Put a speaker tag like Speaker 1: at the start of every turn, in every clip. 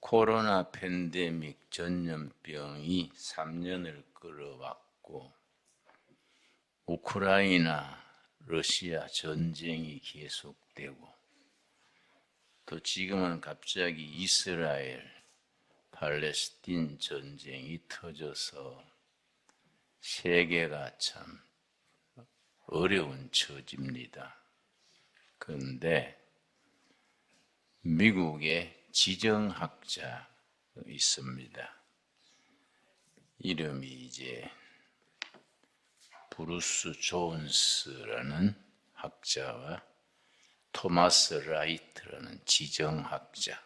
Speaker 1: 코로나 팬데믹 전염병이 3년을 끌어왔고 우크라이나 러시아 전쟁이 계속되고 또 지금은 갑자기 이스라엘 팔레스틴 전쟁이 터져서 세계가 참 어려운 처지입니다. 그런데 미국의 지정학자 있습니다. 이름이 이제 브루스 존스라는 학자와 토마스 라이트라는 지정학자.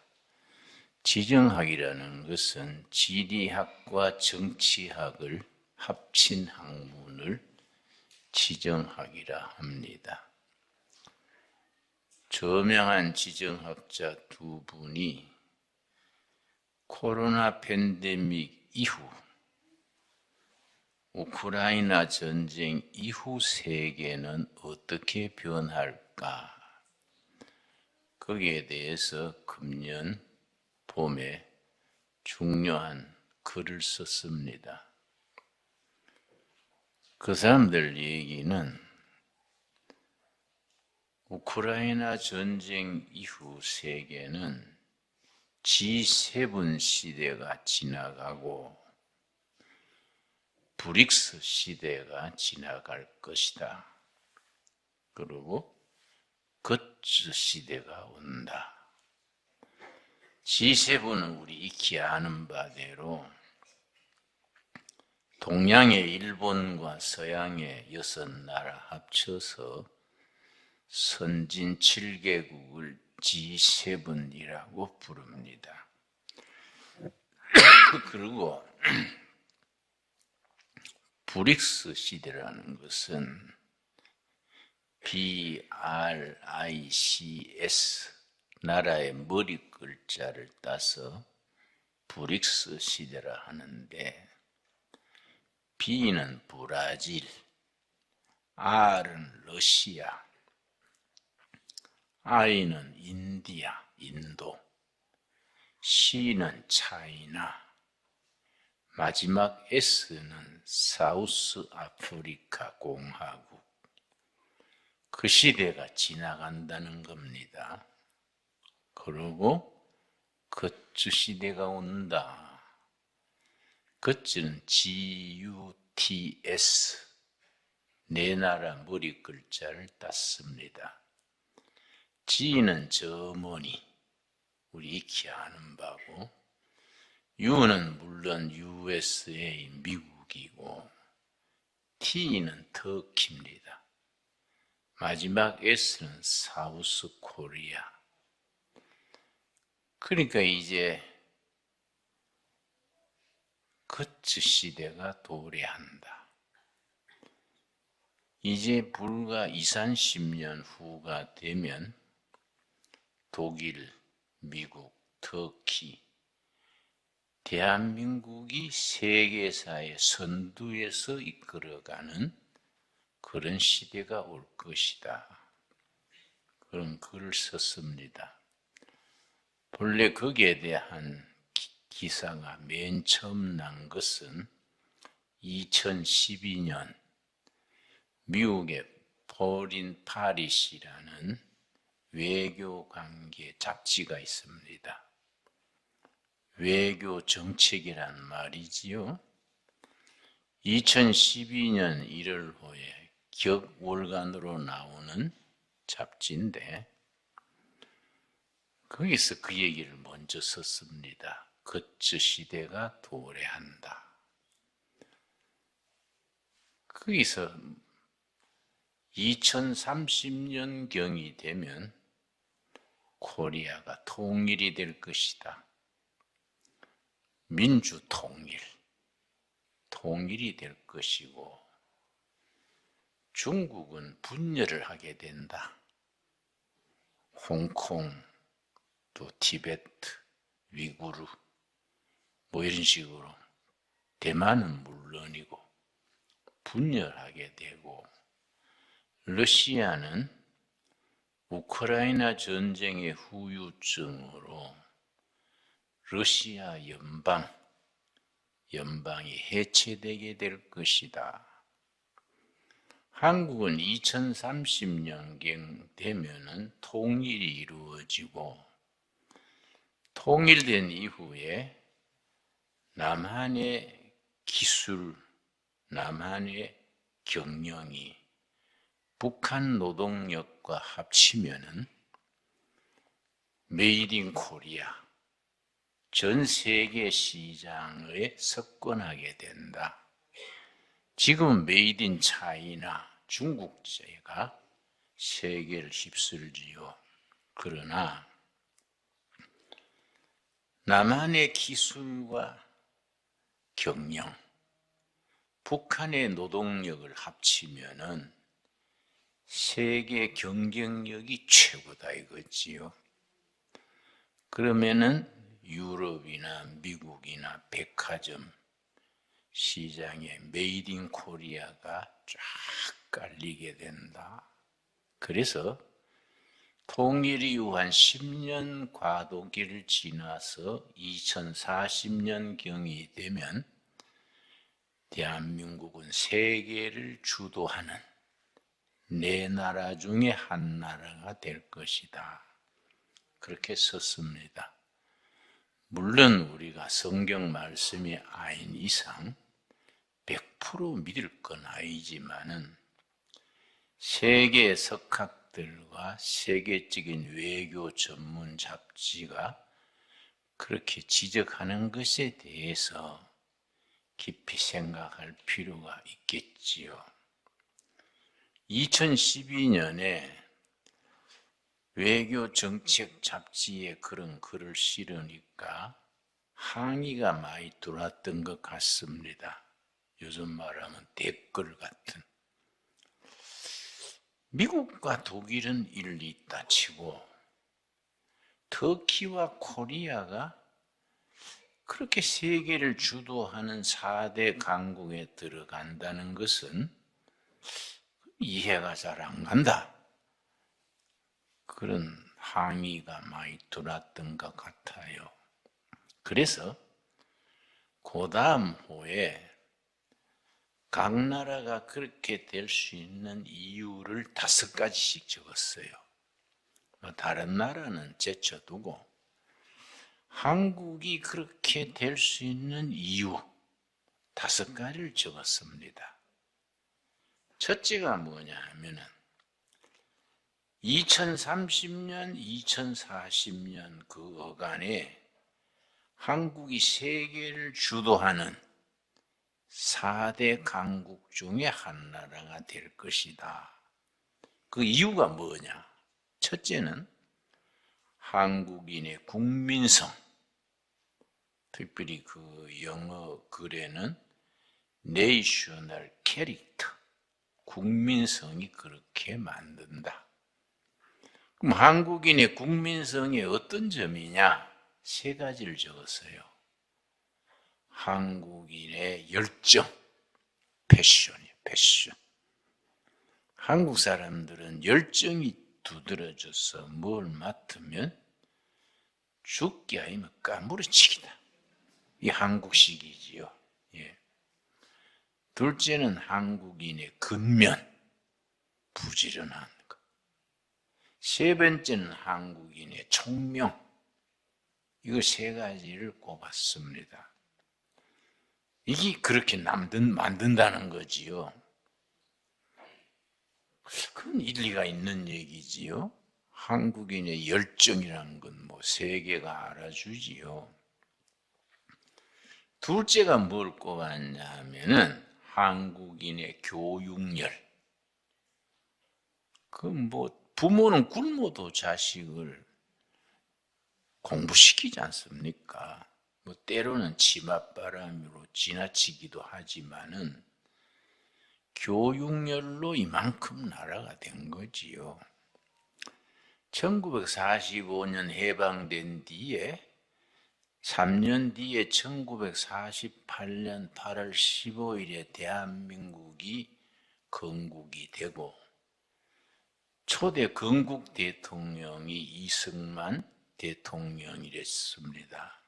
Speaker 1: 지정학이라는 것은 지리학과 정치학을 합친 학문을 지정학이라 합니다. 저명한 지정학자 두 분이 코로나 팬데믹 이후, 우크라이나 전쟁 이후 세계는 어떻게 변할까? 거기에 대해서 금년 봄에 중요한 글을 썼습니다. 그 사람들 얘기는 우크라이나 전쟁 이후 세계는 G7 시대가 지나가고 브릭스 시대가 지나갈 것이다. 그리고 거츠 시대가 온다. G7은 우리 익히 아는 바대로 동양의 일본과 서양의 6나라 합쳐서 선진 7개국을 G7이라고 부릅니다. 그리고 브릭스 시대라는 것은 BRICS 나라의 머리 글자를 따서 브릭스 시대라 하는데 B는 브라질, R은 러시아, I는 인디아, 인도, C는 차이나, 마지막 S는 사우스 아프리카 공화국. 그 시대가 지나간다는 겁니다. 그리고 거츠 시대가 온다. 거츠는 GUTS, 네 나라 머리 글자를 땄습니다. G는 저머니, 우리 익히 아는 바고, U는 물론 USA, 미국이고, T는 터키입니다. 마지막 S는 사우스 코리아. 그러니까 이제 거츠 시대가 도래한다. 이제 불과 20-30년 후가 되면 독일, 미국, 터키, 대한민국이 세계사의 선두에서 이끌어가는 그런 시대가 올 것이다. 그런 글을 썼습니다. 본래 거기에 대한 기사가 맨 처음 난 것은 2012년 미국의 포린 파리시라는 외교관계 잡지가 있습니다. 외교 정책이란 말이지요. 2012년 1월호에 격월간으로 나오는 잡지인데 거기서 그 얘기를 먼저 썼습니다. 거츠 시대가 도래한다. 거기서 2030년경이 되면 코리아가 통일이 될 것이다. 민주 통일이 될 것이고 중국은 분열을 하게 된다. 홍콩, 또 티베트, 위구르 뭐 이런 식으로 대만은 물론이고 분열하게 되고 러시아는 우크라이나 전쟁의 후유증으로 러시아 연방이 해체되게 될 것이다. 한국은 2030년경 되면은 통일이 이루어지고, 통일된 이후에 남한의 기술, 남한의 경영이 북한 노동력과 합치면은 메이드 인 코리아, 전 세계 시장에 석권하게 된다. 지금 메이드 인 차이나 중국제가 세계를 휩쓸지요. 그러나 남한의 기술과 경영, 북한의 노동력을 합치면은 세계 경쟁력이 최고다 이거지요. 그러면은 유럽이나 미국이나 백화점 시장에 메이드 인 코리아가 쫙 깔리게 된다. 그래서 통일 이후 한 10년 과도기를 지나서 2040년경이 되면 대한민국은 세계를 주도하는 네 나라 중에 한 나라가 될 것이다. 그렇게 썼습니다. 물론 우리가 성경 말씀이 아닌 이상 100% 믿을 건 아니지만은 세계 석학들과 세계적인 외교 전문 잡지가 그렇게 지적하는 것에 대해서 깊이 생각할 필요가 있겠지요. 2012년에 외교 정책 잡지에 그런 글을 실으니까 항의가 많이 들어왔던 것 같습니다. 요즘 말하면 댓글 같은. 미국과 독일은 일리 있다 치고 터키와 코리아가 그렇게 세계를 주도하는 4대 강국에 들어간다는 것은 이해가 잘 안 간다. 그런 항의가 많이 들어왔던 것 같아요. 그래서 그 다음 호에 각 나라가 그렇게 될 수 있는 이유를 5가지씩 적었어요. 다른 나라는 제쳐두고 한국이 그렇게 될 수 있는 이유 5가지를 적었습니다. 첫째가 뭐냐 하면은 2030년, 2040년 그 어간에 한국이 세계를 주도하는 4대 강국 중에 한 나라가 될 것이다. 그 이유가 뭐냐? 첫째는 한국인의 국민성, 특별히 그 영어 글에는 national character, 국민성이 그렇게 만든다. 그럼 한국인의 국민성이 어떤 점이냐? 3가지를 적었어요. 한국인의 열정, 패션이에요, 패션. 한국 사람들은 열정이 두드러져서 뭘 맡으면 죽기 아니면 까무러치기다. 이 한국식이지요. 예. 둘째는 한국인의 근면, 부지런한 것. 3번째는 한국인의 총명. 이거 3가지를 꼽았습니다. 이게 그렇게 만든다는 거지요. 그건 일리가 있는 얘기지요. 한국인의 열정이라는 건 뭐 세계가 알아주지요. 둘째가 뭘 꼽았냐 하면은 한국인의 교육열. 그 뭐 부모는 굶어도 자식을 공부시키지 않습니까? 뭐 때로는 치맛바람으로 지나치기도 하지만은 교육열로 이만큼 나라가 된 거지요. 1945년 해방된 뒤에 3년 뒤에 1948년 8월 15일에 대한민국이 건국이 되고 초대 건국 대통령이 이승만 대통령이랬습니다.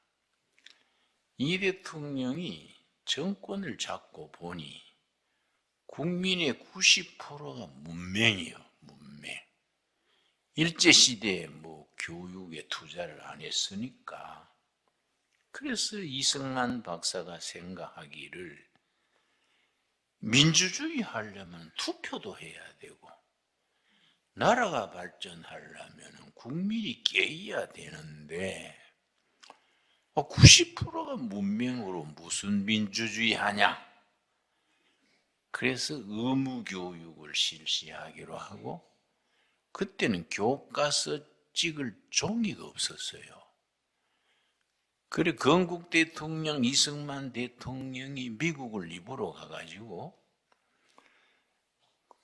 Speaker 1: 이 대통령이 정권을 잡고 보니 국민의 90%가 문맹이요, 문맹. 일제시대에 교육에 투자를 안 했으니까. 그래서 이승만 박사가 생각하기를 민주주의 하려면 투표도 해야 되고, 나라가 발전하려면 국민이 깨어야 되는데 90%가 문맹으로 무슨 민주주의 하냐? 그래서 의무교육을 실시하기로 하고, 그때는 교과서 찍을 종이가 없었어요. 그래 건국 대통령 이승만 대통령이 미국을 입으로 가가지고,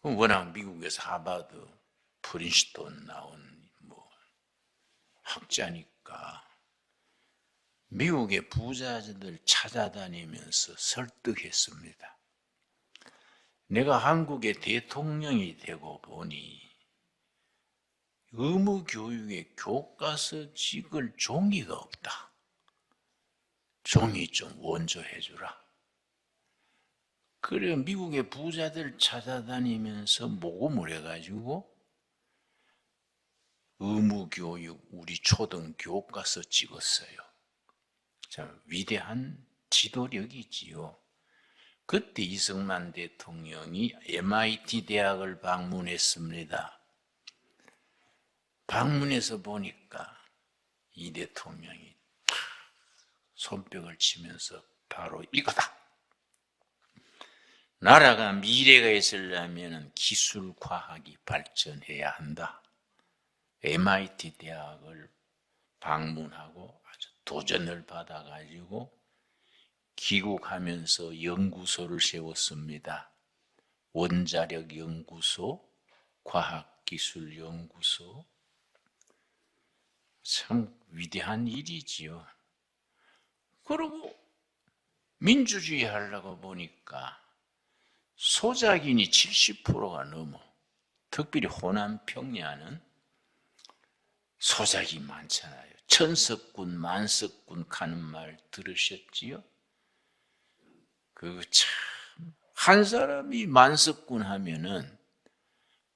Speaker 1: 워낙 미국에서 하버드, 프린스턴 나온 학자니까 미국의 부자들 찾아다니면서 설득했습니다. 내가 한국의 대통령이 되고 보니 의무교육에 교과서 찍을 종이가 없다. 종이 좀 원조해 주라. 그래 미국의 부자들 찾아다니면서 모금을 해가지고 의무교육 우리 초등 교과서 찍었어요. 참 위대한 지도력이지요. 그때 이승만 대통령이 MIT 대학을 방문했습니다. 방문해서 보니까 이 대통령이 손뼉을 치면서 바로 이거다. 나라가 미래가 있으려면 기술 과학이 발전해야 한다. MIT 대학을 방문하고 아주 도전을 받아가지고 귀국하면서 연구소를 세웠습니다. 원자력 연구소, 과학기술 연구소. 참 위대한 일이지요. 그리고 민주주의 하려고 보니까 소작인이 70%가 넘어. 특별히 호남 평야는 소작이 많잖아요. 천석군, 만석군 가는 말 들으셨지요? 한 사람이 만석군 하면은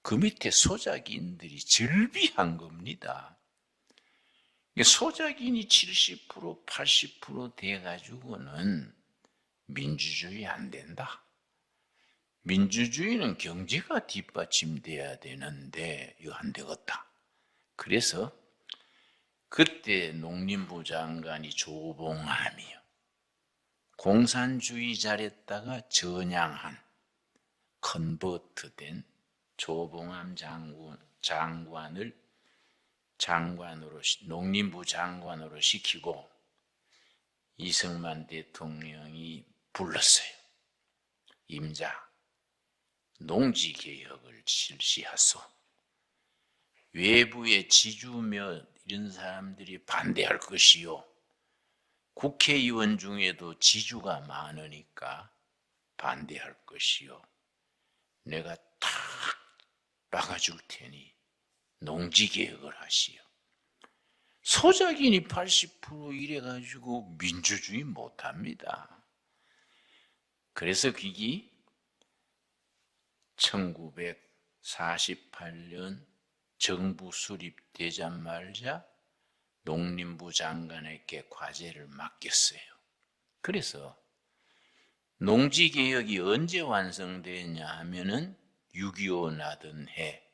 Speaker 1: 그 밑에 소작인들이 절비한 겁니다. 소작인이 70%, 80% 돼가지고는 민주주의 안 된다. 민주주의는 경제가 뒷받침돼야 되는데 이거 안 되겠다. 그래서 그때 농림부 장관이 조봉암이요. 공산주의자랬다가 전향한 컨버트된 조봉암 장관으로 농림부 장관으로 시키고 이승만 대통령이 불렀어요. 임자, 농지개혁을 실시하소. 외부의 지주며 이런 사람들이 반대할 것이요. 국회의원 중에도 지주가 많으니까 반대할 것이요. 내가 탁 막아줄 테니 농지개혁을 하시오. 소작인이 80% 이래가지고 민주주의 못합니다. 그래서 그게 1948년 정부 수립되자마자 농림부 장관에게 과제를 맡겼어요. 그래서 농지개혁이 언제 완성되냐 하면은 6.25 나던 해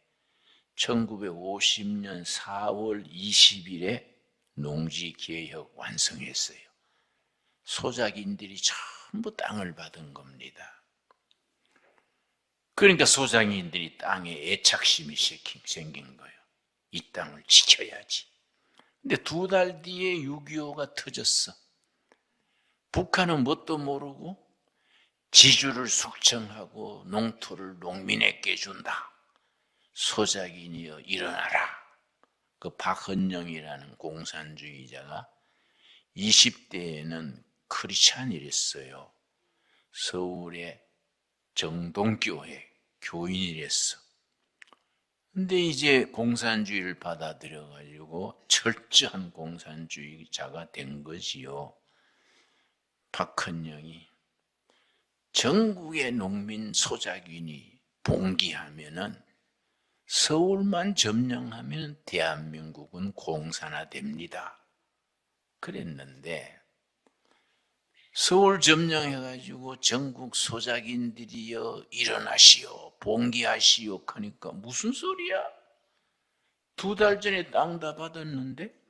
Speaker 1: 1950년 4월 20일에 농지개혁 완성했어요. 소작인들이 전부 땅을 받은 겁니다. 그러니까 소작인들이 땅에 애착심이 생긴 거예요. 이 땅을 지켜야지. 근데 2달 뒤에 6.25가 터졌어. 북한은 뭣도 모르고 지주를 숙청하고 농토를 농민에게 준다. 소작인이여 일어나라. 그 박헌영이라는 공산주의자가 20대에는 크리스찬이랬어요. 서울의 정동교회 교인이랬어. 근데 이제 공산주의를 받아들여가지고 철저한 공산주의자가 된 거지요. 박헌영이 전국의 농민 소작인이 봉기하면은 서울만 점령하면 대한민국은 공산화됩니다. 그랬는데 서울 점령해가지고 전국 소작인들이여 일어나시오, 봉기하시오 하니까 무슨 소리야? 2달 전에 땅 다 받았는데?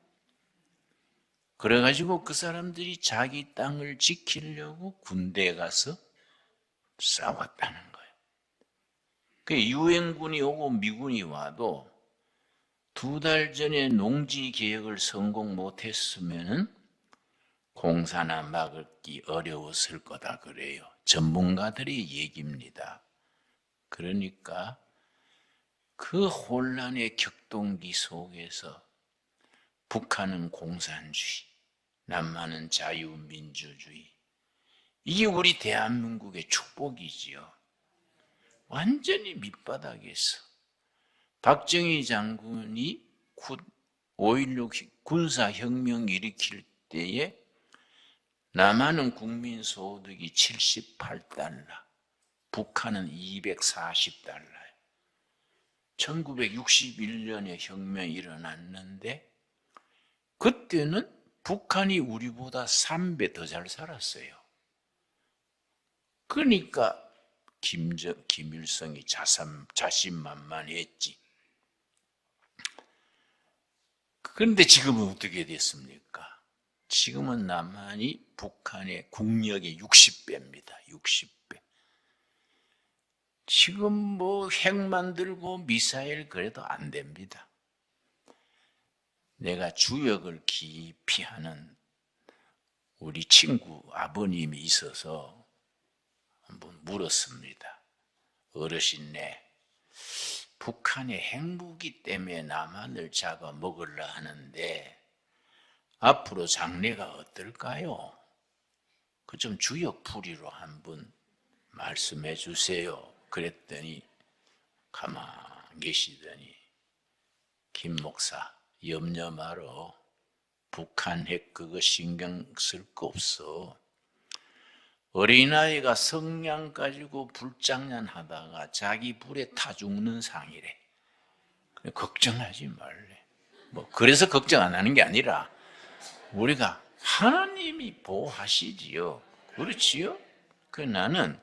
Speaker 1: 그래가지고 그 사람들이 자기 땅을 지키려고 군대에 가서 싸웠다는 거예요. 그 유엔군이 오고 미군이 와도 2달 전에 농지 개혁을 성공 못했으면은 공산화 막기 어려웠을 거다 그래요. 전문가들의 얘기입니다. 그러니까 그 혼란의 격동기 속에서 북한은 공산주의, 남한은 자유민주주의, 이게 우리 대한민국의 축복이지요. 완전히 밑바닥에서 박정희 장군이 5.16 군사혁명 일으킬 때에 남한은 국민소득이 78달러, 북한은 240달러예요. 1961년에 혁명이 일어났는데 그때는 북한이 우리보다 3배 더 잘 살았어요. 그러니까 김일성이 자신만만했지. 그런데 지금은 어떻게 됐습니까? 지금은 남한이 북한의 국력의 60배입니다. 60배. 지금 뭐 핵 만들고 미사일 그래도 안 됩니다. 내가 주역을 깊이 하는 우리 친구 아버님이 있어서 한번 물었습니다. 어르신네, 북한의 핵무기 때문에 남한을 잡아먹으려 하는데 앞으로 장래가 어떨까요? 그 좀 주역풀이로 한번 말씀해 주세요. 그랬더니 가만 계시더니 김 목사 염려 말어. 북한 핵 그거 신경 쓸 거 없어. 어린아이가 성냥 가지고 불장난 하다가 자기 불에 타 죽는 상이래. 걱정하지 말래. 뭐 그래서 걱정 안 하는 게 아니라 우리가 하나님이 보호하시지요. 그렇지요? 나는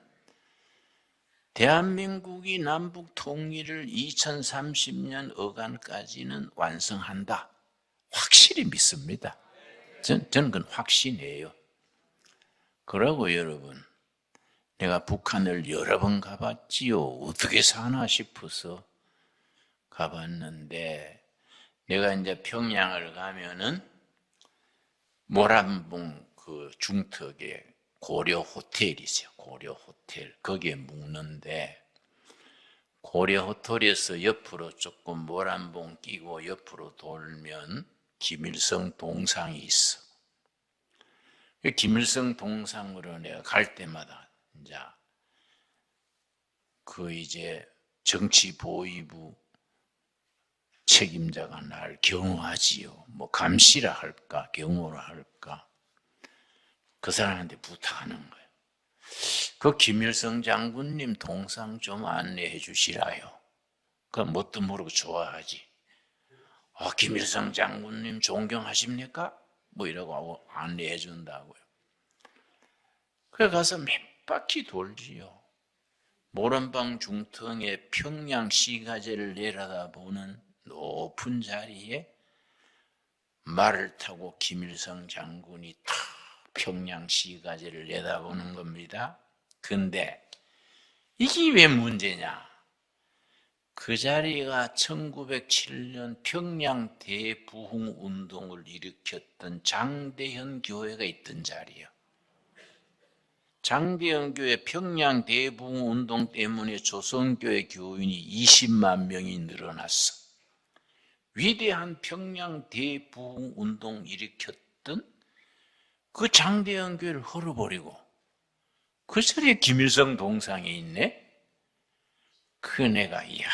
Speaker 1: 대한민국이 남북 통일을 2030년 어간까지는 완성한다. 확실히 믿습니다. 저는 그건 확신이에요. 그러고 여러분, 내가 북한을 여러 번 가봤지요. 어떻게 사나 싶어서 가봤는데 내가 이제 평양을 가면은 모란봉 그 중턱에 고려 호텔이 있어요. 고려 호텔. 거기에 묵는데 고려 호텔에서 옆으로 조금 모란봉 끼고 옆으로 돌면 김일성 동상이 있어. 김일성 동상으로 내가 갈 때마다 이제 정치보위부 책임자가 날 경호하지요. 뭐 감시라 할까 경호라 할까 그 사람한테 부탁하는 거예요. 그 김일성 장군님 동상 좀 안내해 주시라요. 그 뭣도 모르고 좋아하지. 김일성 장군님 존경하십니까? 뭐 이러고 하고 안내해 준다고요. 그래 가서 몇 바퀴 돌지요. 모란봉 중턱에 평양 시가제를 내려다보는 높은 자리에 말을 타고 김일성 장군이 탁 평양 시가제를 내다보는 겁니다. 근데 이게 왜 문제냐? 그 자리가 1907년 평양 대부흥 운동을 일으켰던 장대현 교회가 있던 자리예요. 장대현 교회 평양 대부흥 운동 때문에 조선교회 교인이 20만 명이 늘어났어. 위대한 평양 대부흥 운동 일으켰던 그 장대현 교회를 헐어버리고 그 자리에 김일성 동상이 있네? 그 내가 이야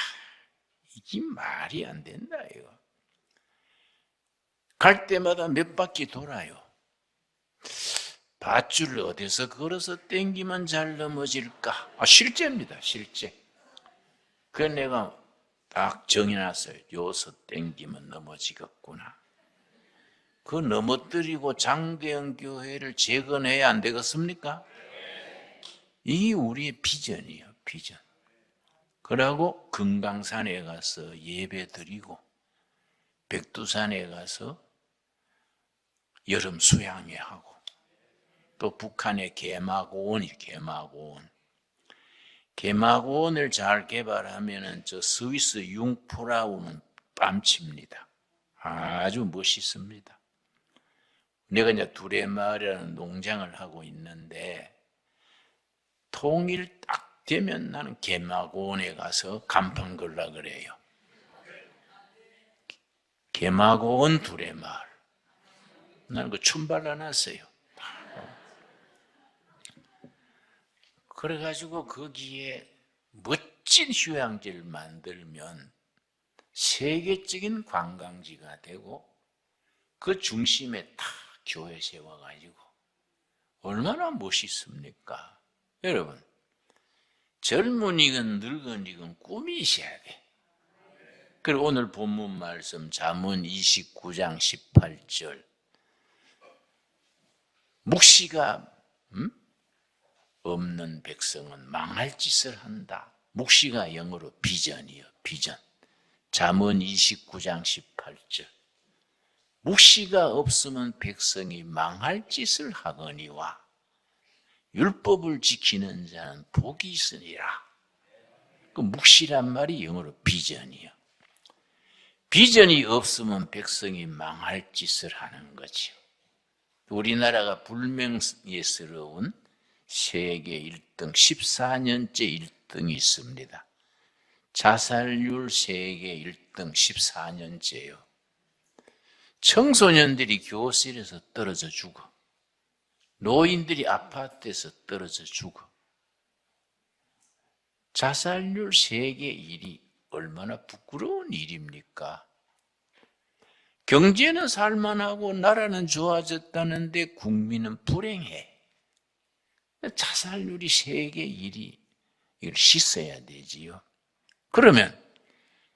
Speaker 1: 이게 말이 안 된다 이거. 갈 때마다 몇 바퀴 돌아요. 밧줄을 어디서 걸어서 땡기면 잘 넘어질까? 실제입니다, 실제. 그래서 내가 딱 정해놨어요. 여기서 땡기면 넘어지겠구나. 그 넘어뜨리고 장대형 교회를 재건해야 안 되겠습니까? 이게 우리의 비전이에요, 비전. 그러고 금강산에 가서 예배 드리고 백두산에 가서 여름 수양회 하고 또 북한의 개마고원을 잘 개발하면은 저 스위스 융프라우는 뺨칩니다. 아주 멋있습니다. 내가 이제 두레마을이라는 농장을 하고 있는데 통일 딱 되면 나는 개마고원에 가서 간판 걸라 그래요. 개마고원 두레마을. 나는 그 춤발라놨어요. 그래가지고 거기에 멋진 휴양지를 만들면 세계적인 관광지가 되고 그 중심에 다 교회 세워가지고 얼마나 멋있습니까? 여러분, 젊은이건 늙은이건 꿈이 있어야 돼. 그리고 오늘 본문 말씀 잠언 29장 18절 묵시가 없는 백성은 망할 짓을 한다. 묵시가 영어로 비전이요, 비전. 잠언 29장 18절 묵시가 없으면 백성이 망할 짓을 하거니와 율법을 지키는 자는 복이 있으니라. 그 묵시란 말이 영어로 비전이요. 비전이 없으면 백성이 망할 짓을 하는 거죠. 우리나라가 불명예스러운 세계 1등, 14년째 1등이 있습니다. 자살률 세계 1등 14년째예요. 청소년들이 교실에서 떨어져 죽어. 노인들이 아파트에서 떨어져 죽어. 자살률 세계 1위 얼마나 부끄러운 일입니까? 경제는 살만하고 나라는 좋아졌다는데 국민은 불행해. 자살률이 세계 1위. 이걸 씻어야 되지요. 그러면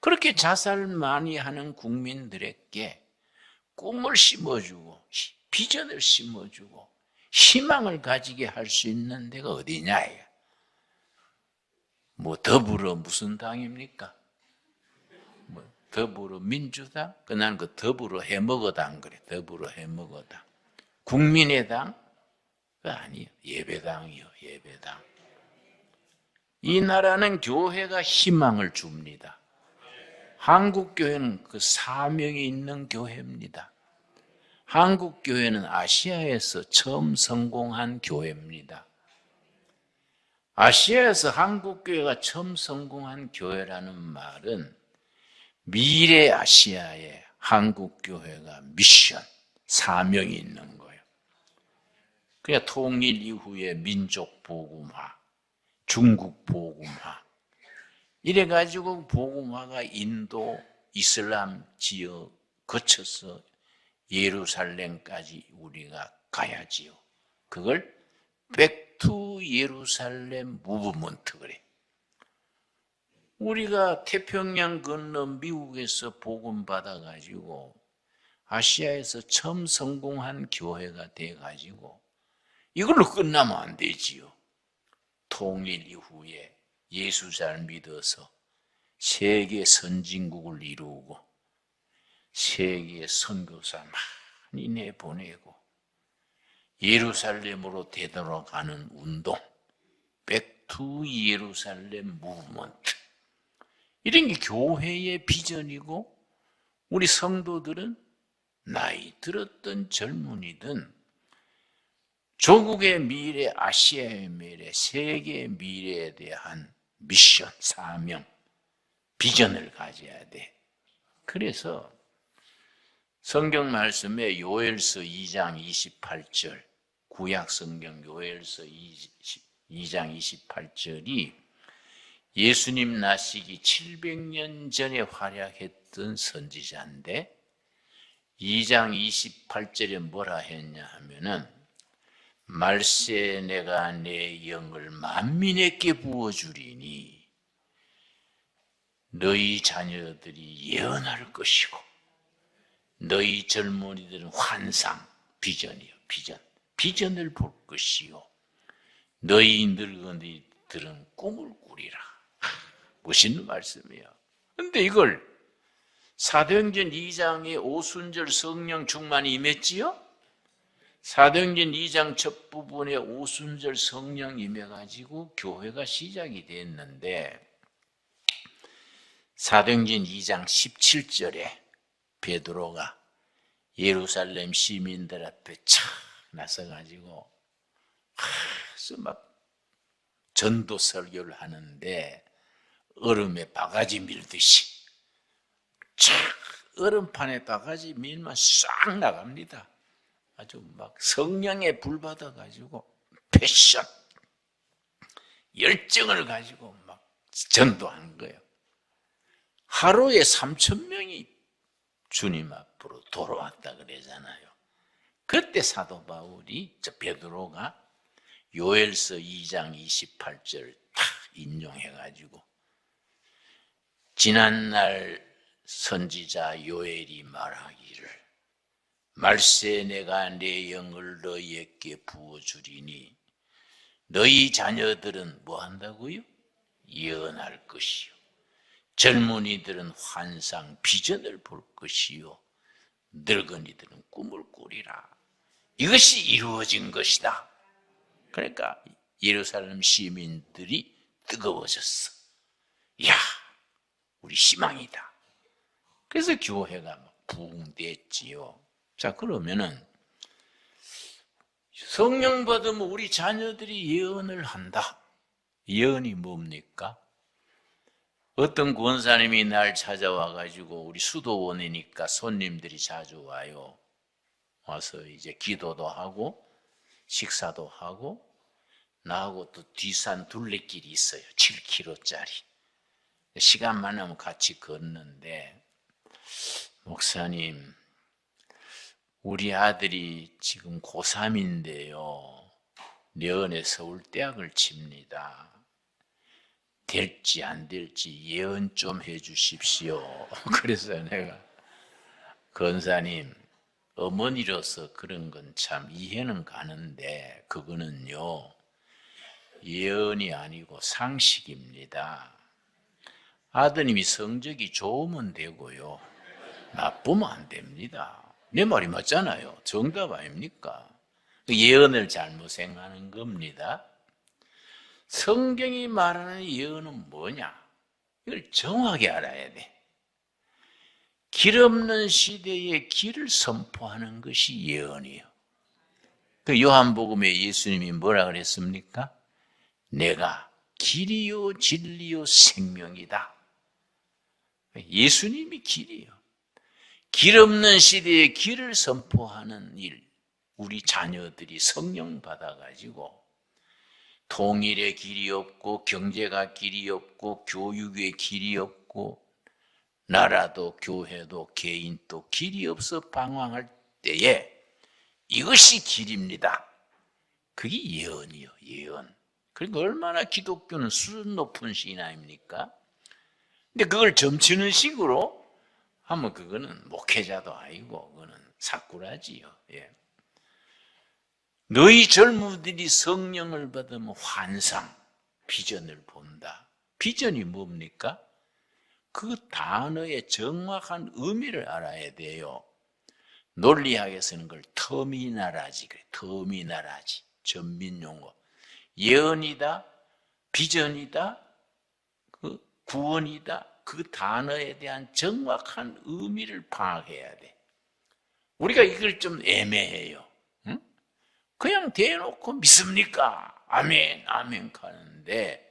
Speaker 1: 그렇게 자살 많이 하는 국민들에게 꿈을 심어주고 비전을 심어주고 희망을 가지게 할 수 있는 데가 어디냐? 뭐 더불어 무슨 당입니까? 뭐 더불어민주당? 나는 그 더불어 해먹어당 그래. 더불어 해먹어당. 국민의당? 그거 아니에요. 예배당이요. 예배당. 이 나라는 교회가 희망을 줍니다. 한국교회는 그 사명이 있는 교회입니다. 한국교회는 아시아에서 처음 성공한 교회입니다. 아시아에서 한국교회가 처음 성공한 교회라는 말은 미래 아시아에 한국교회가 미션, 사명이 있는 거예요. 그냥 통일 이후에 민족 복음화, 중국 복음화, 이래가지고 복음화가 인도, 이슬람 지역 거쳐서 예루살렘까지 우리가 가야지요. 그걸 백투 예루살렘 무브먼트 그래. 우리가 태평양 건너 미국에서 복음 받아가지고 아시아에서 처음 성공한 교회가 돼가지고 이걸로 끝나면 안 되지요. 통일 이후에 예수 잘 믿어서 세계 선진국을 이루고 세계 선교사 많이 내보내고 예루살렘으로 되돌아가는 운동, 백투 예루살렘 무브먼트, 이런 게 교회의 비전이고 우리 성도들은 나이 들었던 젊은이든 조국의 미래, 아시아의 미래, 세계의 미래에 대한 미션, 사명, 비전을 가져야 돼. 그래서 성경 말씀에 요엘서 2장 28절, 구약 성경 요엘서 2장 28절이 예수님 나시기 700년 전에 활약했던 선지자인데 2장 28절에 뭐라 했냐 하면은 말세 내가 내 영을 만민에게 부어주리니 너희 자녀들이 예언할 것이고 너희 젊은이들은 환상, 비전이요, 비전을 볼 것이요 너희 늙은이들은 꿈을 꾸리라. 멋있는 말씀이에요. 근데 이걸 사도행전 2장에 오순절 성령 충만이 임했지요? 사도행전 2장 첫 부분에 오순절 성령 임해가지고 교회가 시작이 됐는데 사도행전 2장 17절에 베드로가 예루살렘 시민들 앞에 착 나서가지고 막 전도 설교를 하는데 얼음에 바가지 밀듯이 착 얼음판에 바가지 밀면 싹 나갑니다. 아주 막 성령에 불 받아가지고 패션, 열정을 가지고 막 전도한 거예요. 하루에 3,000명이 주님 앞으로 돌아왔다 그러잖아요. 그때 사도 바울이 베드로가 요엘서 2장 28절 딱 인용해가지고 지난날 선지자 요엘이 말하기를 말세 내가 내 영을 너희에게 부어주리니 너희 자녀들은 뭐 한다고요? 예언할 것이요 젊은이들은 환상, 비전을 볼 것이요 늙은이들은 꿈을 꾸리라. 이것이 이루어진 것이다. 그러니까 예루살렘 시민들이 뜨거워졌어. 이야, 우리 희망이다. 그래서 교회가 막 부흥됐지요. 자, 그러면은 성령 받으면 우리 자녀들이 예언을 한다. 예언이 뭡니까? 어떤 권사님이 날 찾아와가지고 우리 수도원이니까 손님들이 자주 와요. 와서 이제 기도도 하고 식사도 하고 나하고 또 뒷산 둘레길이 있어요. 7km짜리. 시간만 하면 같이 걷는데 목사님 우리 아들이 지금 고3인데요. 내년에 서울대학을 칩니다. 될지 안 될지 예언 좀 해 주십시오. 그래서 내가 권사님 어머니로서 그런 건 참 이해는 가는데 그거는요 예언이 아니고 상식입니다. 아드님이 성적이 좋으면 되고요 나쁘면 안 됩니다. 내 말이 맞잖아요. 정답 아닙니까? 예언을 잘못 생각하는 겁니다. 성경이 말하는 예언은 뭐냐? 이걸 정확히 알아야 돼. 길 없는 시대에 길을 선포하는 것이 예언이에요. 그 요한복음에 예수님이 뭐라 그랬습니까? 내가 길이요 진리요 생명이다. 예수님이 길이에요. 길 없는 시대에 길을 선포하는 일, 우리 자녀들이 성령 받아가지고 통일의 길이 없고 경제가 길이 없고 교육의 길이 없고 나라도 교회도 개인도 길이 없어 방황할 때에 이것이 길입니다. 그게 예언이요, 예언. 그러니까 얼마나 기독교는 수준 높은 신앙입니까? 근데 그걸 점치는 식으로 하면 그거는 목회자도 아니고 그거는 사꾸라지요. 예. 너희 젊은이들이 성령을 받으면 환상, 비전을 본다. 비전이 뭡니까? 그 단어의 정확한 의미를 알아야 돼요. 논리학에서는 그걸 터미나라지, 그래. 터미나라지, 전민용어. 예언이다, 비전이다, 그 구원이다. 그 단어에 대한 정확한 의미를 파악해야 돼. 우리가 이걸 좀 애매해요. 응? 그냥 대놓고 믿습니까? 아멘, 아멘 하는데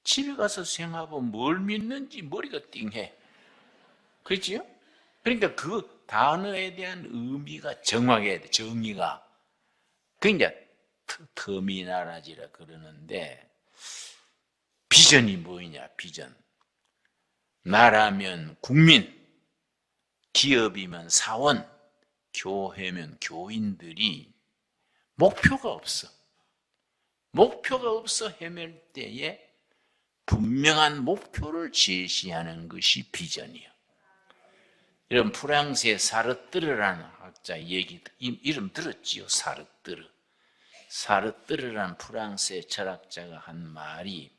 Speaker 1: 집에 가서 생각하면 뭘 믿는지 머리가 띵해. 그렇지요? 그러니까 그 단어에 대한 의미가 정확해야 돼, 정의가. 그러니까 터미나라지라 그러는데 비전이 뭐냐, 비전. 나라면 국민, 기업이면 사원, 교회면 교인들이 목표가 없어. 목표가 없어 헤맬 때에 분명한 목표를 제시하는 것이 비전이요. 이런 프랑스의 사르뜨르라는 학자 얘기, 이름 들었지요? 사르뜨르. 사르뜨르라는 프랑스의 철학자가 한 말이,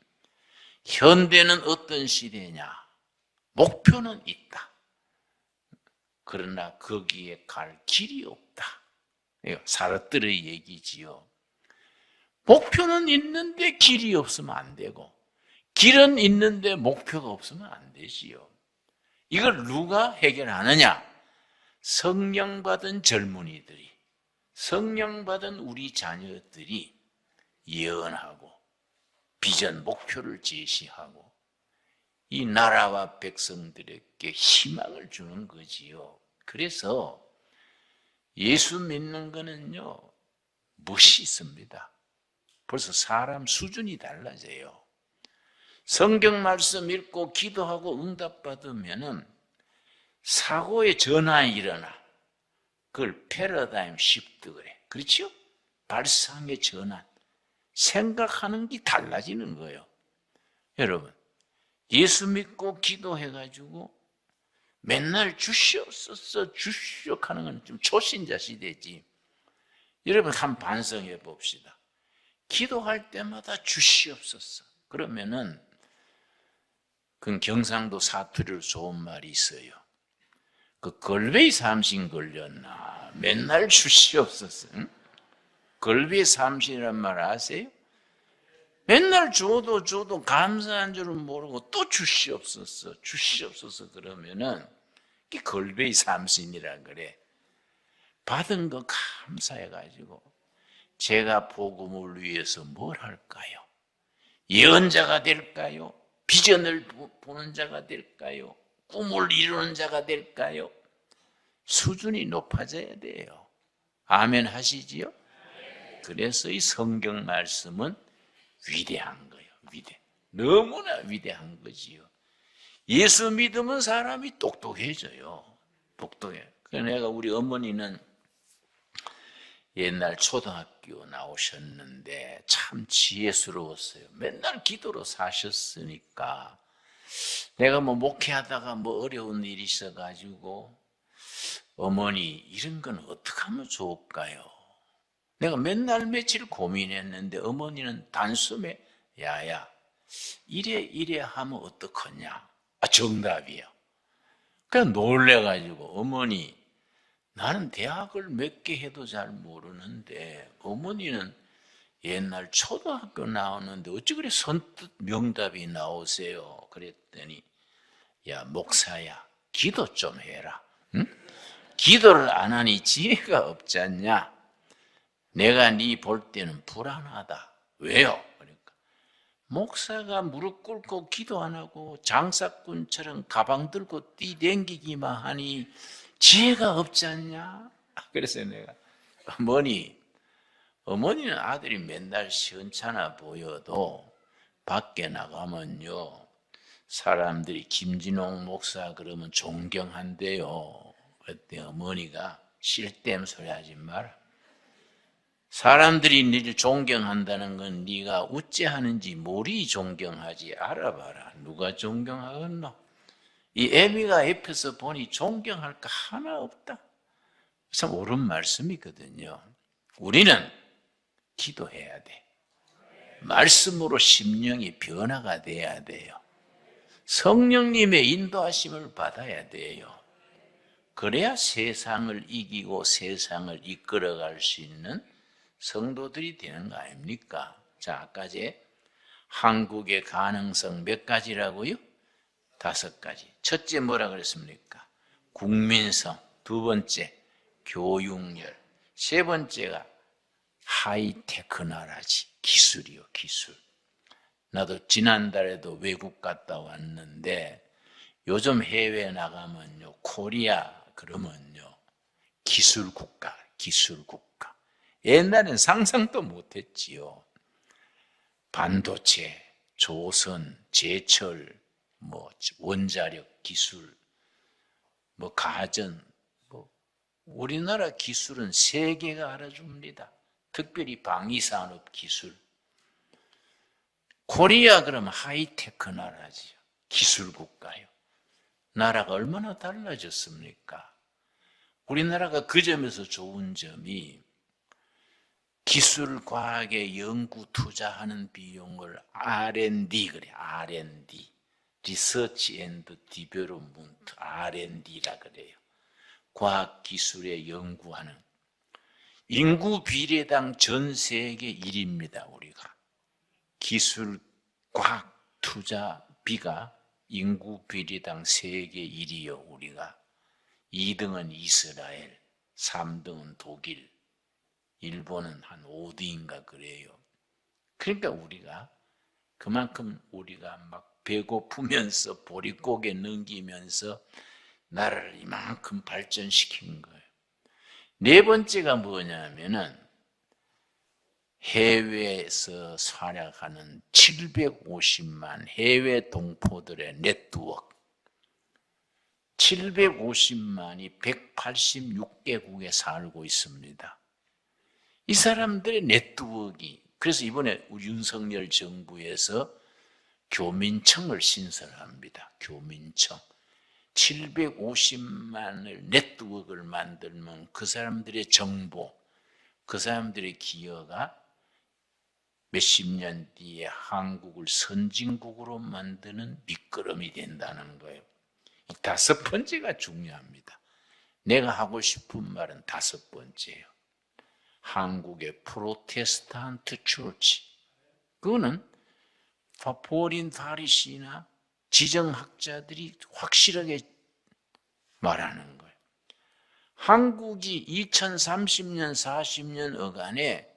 Speaker 1: 현대는 어떤 시대냐? 목표는 있다. 그러나 거기에 갈 길이 없다. 이거 사르뜨르의 얘기지요. 목표는 있는데 길이 없으면 안 되고, 길은 있는데 목표가 없으면 안 되지요. 이걸 누가 해결하느냐? 성령 받은 젊은이들이, 성령 받은 우리 자녀들이 예언하고 비전, 목표를 제시하고 이 나라와 백성들에게 희망을 주는 거지요. 그래서 예수 믿는 거는요, 멋이 있습니다. 벌써 사람 수준이 달라져요. 성경 말씀 읽고 기도하고 응답받으면은 사고의 전환이 일어나. 그걸 패러다임 시프트 그래. 그렇죠? 발상의 전환. 생각하는 게 달라지는 거예요. 여러분, 예수 믿고 기도해가지고 맨날 주시옵소서 주시옵 하는 건 좀 초신자 시대지. 여러분 한번 반성해 봅시다. 기도할 때마다 주시옵소서. 그러면은 그 경상도 사투리로 좋은 말이 있어요. 그 걸베이 삼신 걸렸나? 맨날 주시옵소서. 응? 걸베이 삼신이란 말 아세요? 맨날 줘도 감사한 줄은 모르고 또 주시옵소서 그러면은 그게 걸베이 삼신이라 그래. 받은 거 감사해가지고 제가 복음을 위해서 뭘 할까요? 예언자가 될까요? 비전을 보는 자가 될까요? 꿈을 이루는 자가 될까요? 수준이 높아져야 돼요. 아멘 하시지요? 그래서 이 성경 말씀은 위대한 거예요. 너무나 위대한 거지요. 예수 믿으면 사람이 똑똑해져요. 똑똑해. 그래서 내가 우리 어머니는 옛날 초등학교 나오셨는데 참 지혜스러웠어요. 맨날 기도로 사셨으니까 내가 뭐 목회하다가 뭐 어려운 일이 있어가지고 어머니 이런 건 어떻게 하면 좋을까요? 내가 맨날 며칠 고민했는데 어머니는 단숨에 야야 이래 하면 어떡하냐? 정답이에요. 그냥 놀래가지고 어머니 나는 대학을 몇 개 해도 잘 모르는데 어머니는 옛날 초등학교 나오는데 어찌 그래 선뜻 명답이 나오세요? 그랬더니 야 목사야 기도 좀 해라. 응? 기도를 안 하니 지혜가 없지 않냐? 내가 네 볼 때는 불안하다. 왜요? 그러니까 목사가 무릎 꿇고 기도 안 하고 장사꾼처럼 가방 들고 뛰댕기기만 하니 지혜가 없지 않냐? 그래서 내가 어머니는 아들이 맨날 시원찮아 보여도 밖에 나가면요 사람들이 김진홍 목사 그러면 존경한대요. 그때 어머니가 실댐 소리 하지 마라. 사람들이 너를 존경한다는 건 네가 우째하는지 모리 존경하지 알아봐라. 누가 존경하겠노? 이 애미가 옆에서 보니 존경할 거 하나 없다. 참 옳은 말씀이거든요. 우리는 기도해야 돼. 말씀으로 심령이 변화가 돼야 돼요. 성령님의 인도하심을 받아야 돼요. 그래야 세상을 이기고 세상을 이끌어갈 수 있는 성도들이 되는 거 아닙니까? 자, 아까 한국의 가능성 몇 가지라고요? 5가지. 첫째 뭐라 그랬습니까? 국민성. 두 번째 교육열. 세 번째가 하이테크 나라지. 기술이요, 기술. 나도 지난달에도 외국 갔다 왔는데 요즘 해외 나가면요, 코리아 그러면요, 기술 국가. 옛날엔 상상도 못했지요. 반도체, 조선, 제철, 원자력 기술, 가전, 우리나라 기술은 세계가 알아줍니다. 특별히 방위산업 기술. 코리아 그러면 하이테크 나라지요. 기술 국가요. 나라가 얼마나 달라졌습니까? 우리나라가 그 점에서 좋은 점이 기술 과학에 연구 투자하는 비용을 R&D 그래. R&D. 리서치 앤드 디벨롭먼트 R&D라 그래요. 과학 기술에 연구하는 인구 비례당 전 세계 1위입니다. 우리가 기술 과학 투자비가 인구 비례당 세계 1위요. 우리가 2등은 이스라엘, 3등은 독일, 일본은 한 5등인가 그래요. 그러니까 우리가 그만큼 우리가 막 배고프면서 보릿고개 넘기면서 나라를 이만큼 발전시킨 거예요. 네 번째가 뭐냐면은 해외에서 활약하는 750만 해외 동포들의 네트워크. 750만이 186개국에 살고 있습니다. 이 사람들의 네트워크. 그래서 이번에 우리 윤석열 정부에서 교민청을 신설합니다. 교민청. 750만을 네트워크를 만들면 그 사람들의 정보, 그 사람들의 기여가 몇십 년 뒤에 한국을 선진국으로 만드는 밑거름이 된다는 거예요. 이 다섯 번째가 중요합니다. 내가 하고 싶은 말은 다섯 번째예요. 한국의 프로테스탄트 처치. 그거는 포린 파리시나 지정학자들이 확실하게 말하는 거예요. 한국이 2030년, 40년 어간에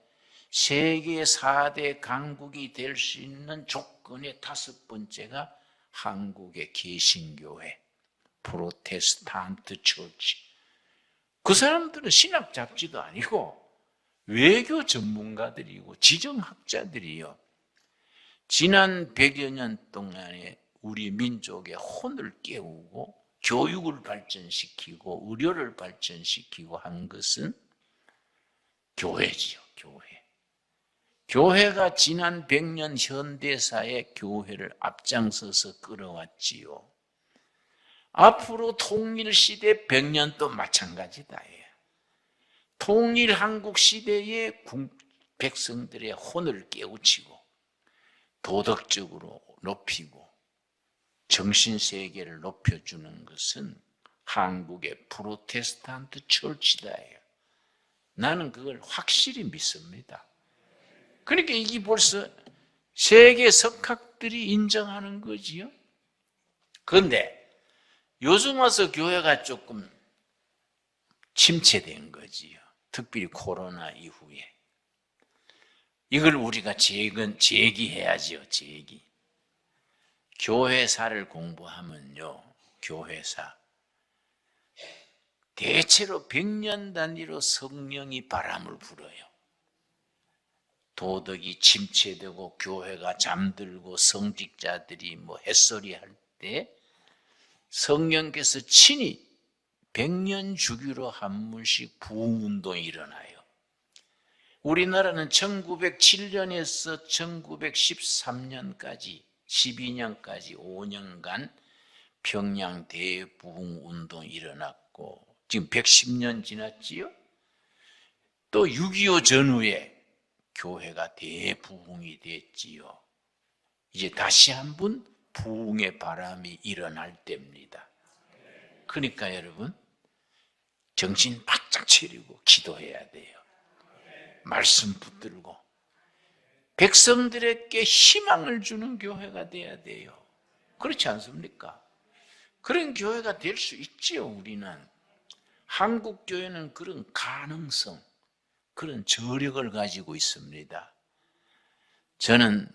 Speaker 1: 세계 4대 강국이 될 수 있는 조건의 다섯 번째가 한국의 개신교회, 프로테스탄트 처치. 그 사람들은 신학 잡지도 아니고 외교 전문가들이고 지정학자들이요. 지난 100여 년 동안에 우리 민족의 혼을 깨우고 교육을 발전시키고 의료를 발전시키고 한 것은 교회지요. 교회. 교회가 지난 100년 현대사의 교회를 앞장서서 끌어왔지요. 앞으로 통일시대 100년도 마찬가지다. 통일 한국 시대의 백성들의 혼을 깨우치고 도덕적으로 높이고 정신세계를 높여주는 것은 한국의 프로테스탄트 처치다. 나는 그걸 확실히 믿습니다. 그러니까 이게 벌써 세계 석학들이 인정하는 거지요. 그런데 요즘 와서 교회가 조금 침체된 거지요. 특별히 코로나 이후에. 이걸 우리가 제기해야지요. 제기. 교회사를 공부하면요. 교회사. 대체로 100년 단위로 성령이 바람을 불어요. 도덕이 침체되고 교회가 잠들고 성직자들이 햇소리 할 때 성령께서 친히 100년 주기로 한 번씩 부흥운동이 일어나요. 우리나라는 1907년에서 1913년까지 12년까지 5년간 평양 대부흥운동이 일어났고 지금 110년 지났지요. 또 6.25 전후에 교회가 대부흥이 됐지요. 이제 다시 한번 부흥의 바람이 일어날 때입니다. 그러니까 여러분 정신 바짝 차리고 기도해야 돼요. 말씀 붙들고 백성들에게 희망을 주는 교회가 돼야 돼요. 그렇지 않습니까? 그런 교회가 될 수 있지요. 우리는 한국 교회는 그런 가능성, 그런 저력을 가지고 있습니다. 저는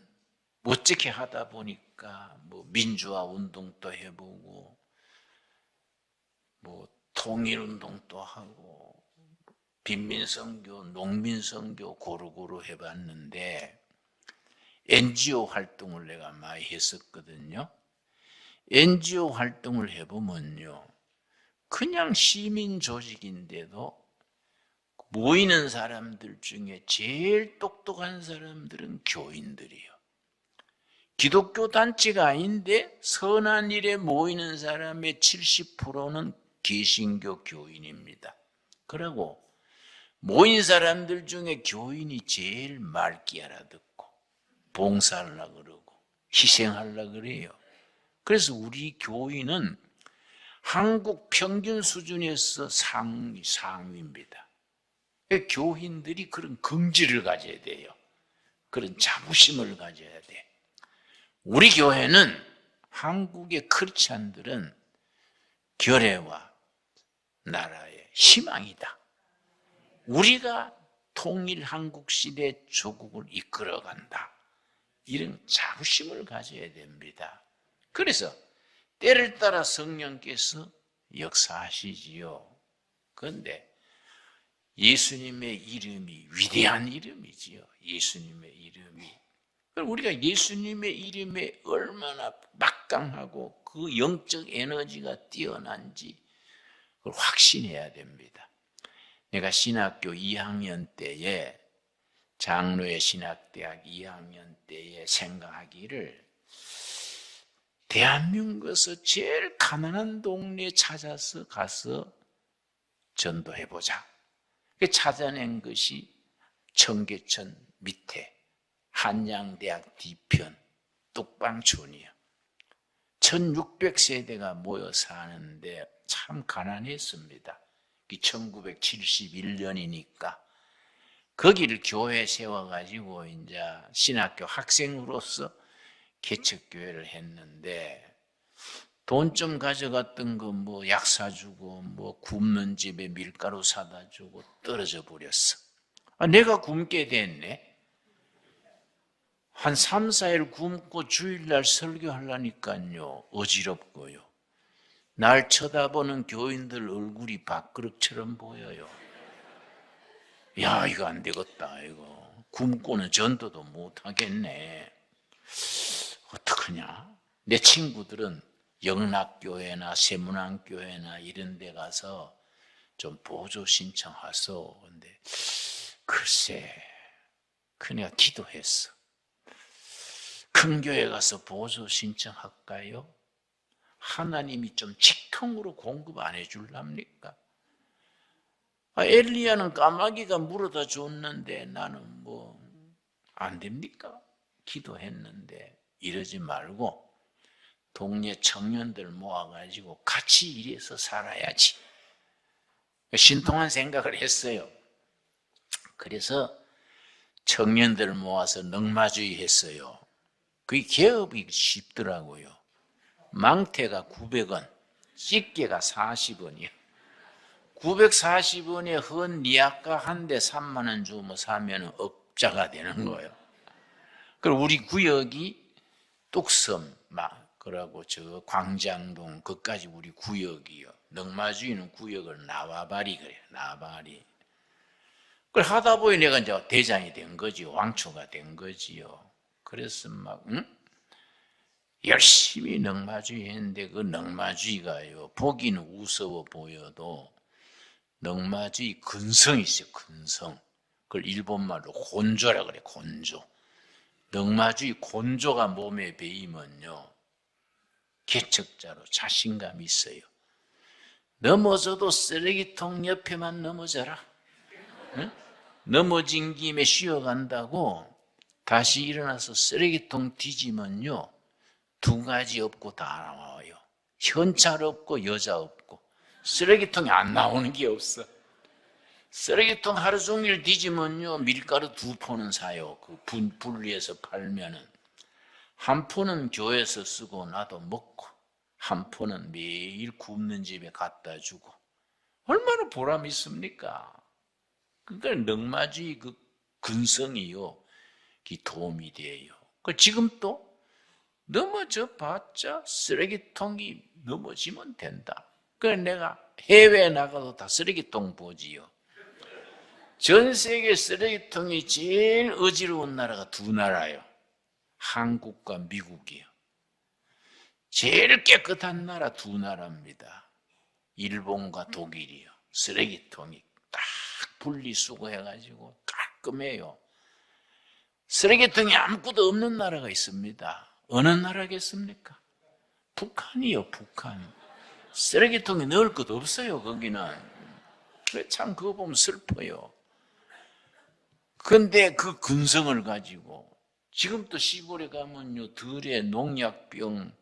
Speaker 1: 어떻게 하다 보니까 민주화 운동도 해보고 통일운동도 하고 빈민선교, 농민선교 고루고루 해봤는데 NGO 활동을 내가 많이 했었거든요. NGO 활동을 해보면요. 그냥 시민 조직인데도 모이는 사람들 중에 제일 똑똑한 사람들은 교인들이에요. 기독교 단체가 아닌데 선한 일에 모이는 사람의 70%는 개신교 교인입니다. 그리고 모인 사람들 중에 교인이 제일 맑게 알아듣고 봉사하려고 그러고 희생하려고 그래요. 그래서 우리 교인은 한국 평균 수준에서 상위입니다. 교인들이 그런 긍지를 가져야 돼요. 그런 자부심을 가져야 돼. 우리 교회는 한국의 크리스찬들은 결의와 나라의 희망이다. 우리가 통일 한국 시대 조국을 이끌어간다. 이런 자부심을 가져야 됩니다. 그래서 때를 따라 성령께서 역사하시지요. 그런데 예수님의 이름이 위대한 이름이지요. 예수님의 이름이. 우리가 예수님의 이름에 얼마나 막강하고 그 영적 에너지가 뛰어난지 그걸 확신해야 됩니다. 내가 신학교 2학년 때에 장로의 신학대학 2학년 때에 생각하기를 대한민국에서 제일 가난한 동네에 찾아서 가서 전도해보자. 찾아낸 것이 청계천 밑에 한양대학 뒤편 뚝방촌이요. 1600세대가 모여 사는데 참 가난했습니다. 1971년이니까 거기를 교회 세워가지고 이제 신학교 학생으로서 개척교회를 했는데 돈 좀 가져갔던 거 뭐 약 사주고 뭐 굶는 집에 밀가루 사다 주고 떨어져 버렸어. 내가 굶게 됐네. 한 3, 4일 굶고 주일날 설교하려니까요 어지럽고요. 날 쳐다보는 교인들 얼굴이 밥그릇처럼 보여요. 야, 이거 안 되겠다. 이거 굶고는 전도도 못 하겠네. 어떡하냐? 내 친구들은 영락교회나 세문안교회나 이런 데 가서 좀 보조 신청하소. 근데 글쎄, 그냥 기도했어. 큰 교회 가서 보조 신청할까요? 하나님이 좀 직통으로 공급 안 해줄랍니까? 엘리야는 까마귀가 물어다 줬는데 나는 뭐 안 됩니까? 기도했는데 이러지 말고 동네 청년들 모아가지고 같이 일해서 살아야지. 신통한 생각을 했어요. 그래서 청년들 모아서 넉마주의 했어요. 그게 개업이 쉽더라고요. 망태가 900원, 집게가 40원이요. 940원에 헌 니아까 한 대 3만 원 주면 사면 업자가 되는 거예요. 그리고 우리 구역이 뚝섬, 그러고 저 광장동, 그까지 우리 구역이요. 넉마주의는 구역을 나와바리 그래요. 나와바리. 그걸 하다 보니 내가 이제 대장이 된 거지, 왕초가 된 거지요. 그래서 열심히 넉마주의 했는데 그 넉마주의가요, 보기는 우스워 보여도 넉마주의 근성이 있어요. 근성. 그걸 일본말로 곤조라 그래. 곤조. 넉마주의 곤조가 몸에 배이면요 개척자로 자신감이 있어요. 넘어져도 쓰레기통 옆에만 넘어져라. 응? 넘어진 김에 쉬어간다고 다시 일어나서 쓰레기통 뒤지면요 2가지 없고 다 나와요. 현찰 없고 여자 없고. 쓰레기통이 안 나오는 게 없어. 쓰레기통 하루 종일 뒤지면요 밀가루 2포는 사요. 그 분리해서 팔면은 한 포는 교회에서 쓰고 나도 먹고 한 포는 매일 굶는 집에 갖다 주고. 얼마나 보람 있습니까? 그러니까 넉마주의 그 근성이요 도움이 돼요. 지금 또 넘어져 봤자 쓰레기통이 넘어지면 된다. 그래서 내가 해외에 나가도 다 쓰레기통 보지요. 전 세계 쓰레기통이 제일 어지러운 나라가 2나라예요. 한국과 미국이요. 제일 깨끗한 나라 2나라입니다. 일본과 독일이요. 쓰레기통이 딱 분리수거해가지고 깔끔해요. 쓰레기통이 아무것도 없는 나라가 있습니다. 어느 나라겠습니까? 북한이요, 북한. 쓰레기통에 넣을 것 없어요, 거기는. 그래, 참 그거 보면 슬퍼요. 근데 그 근성을 가지고 지금도 시골에 가면요, 들에 농약병,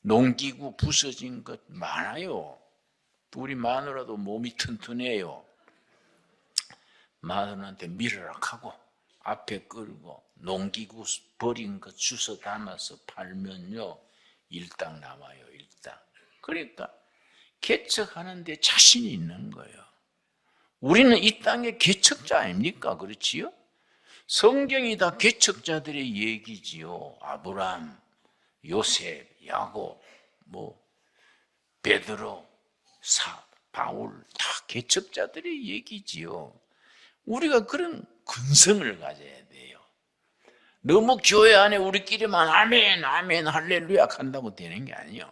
Speaker 1: 농기구 부서진 것 많아요. 우리 마누라도 몸이 튼튼해요. 마누라한테 밀으라 하고 앞에 끌고 농기구 버린 거 주워 담아서 팔면요, 일당 남아요, 일당. 그러니까 개척하는데 자신이 있는 거예요. 우리는 이 땅의 개척자 아닙니까? 그렇지요? 성경이 다 개척자들의 얘기지요. 아브람, 요셉, 야곱, 베드로, 바울, 다 개척자들의 얘기지요. 우리가 그런 근성을 가져야 돼요. 너무 교회 안에 우리끼리만 아멘, 아멘, 할렐루야 한다고 되는 게 아니에요.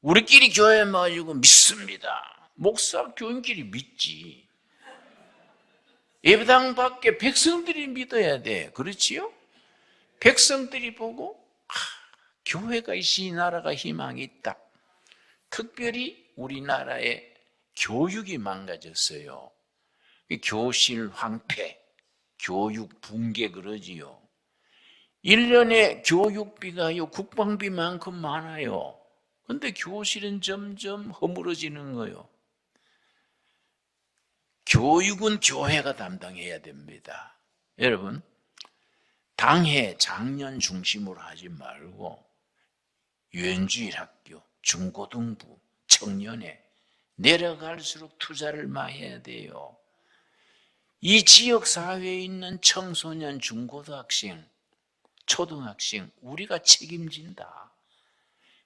Speaker 1: 우리끼리 교회 모이고 믿습니다. 목사, 교인끼리 믿지. 예배당 밖에 백성들이 믿어야 돼. 그렇지요? 백성들이 보고 교회가 있으니 나라가 희망이 있다. 특별히 우리나라의 교육이 망가졌어요. 교실 황폐, 교육 붕괴 그러지요. 1년에 교육비가요, 국방비만큼 많아요. 근데 교실은 점점 허물어지는 거예요. 교육은 교회가 담당해야 됩니다. 여러분, 당회, 장년 중심으로 하지 말고 유엔주일 학교, 중고등부, 청년회 내려갈수록 투자를 많이 해야 돼요. 이 지역 사회에 있는 청소년, 중고등학생, 초등학생 우리가 책임진다.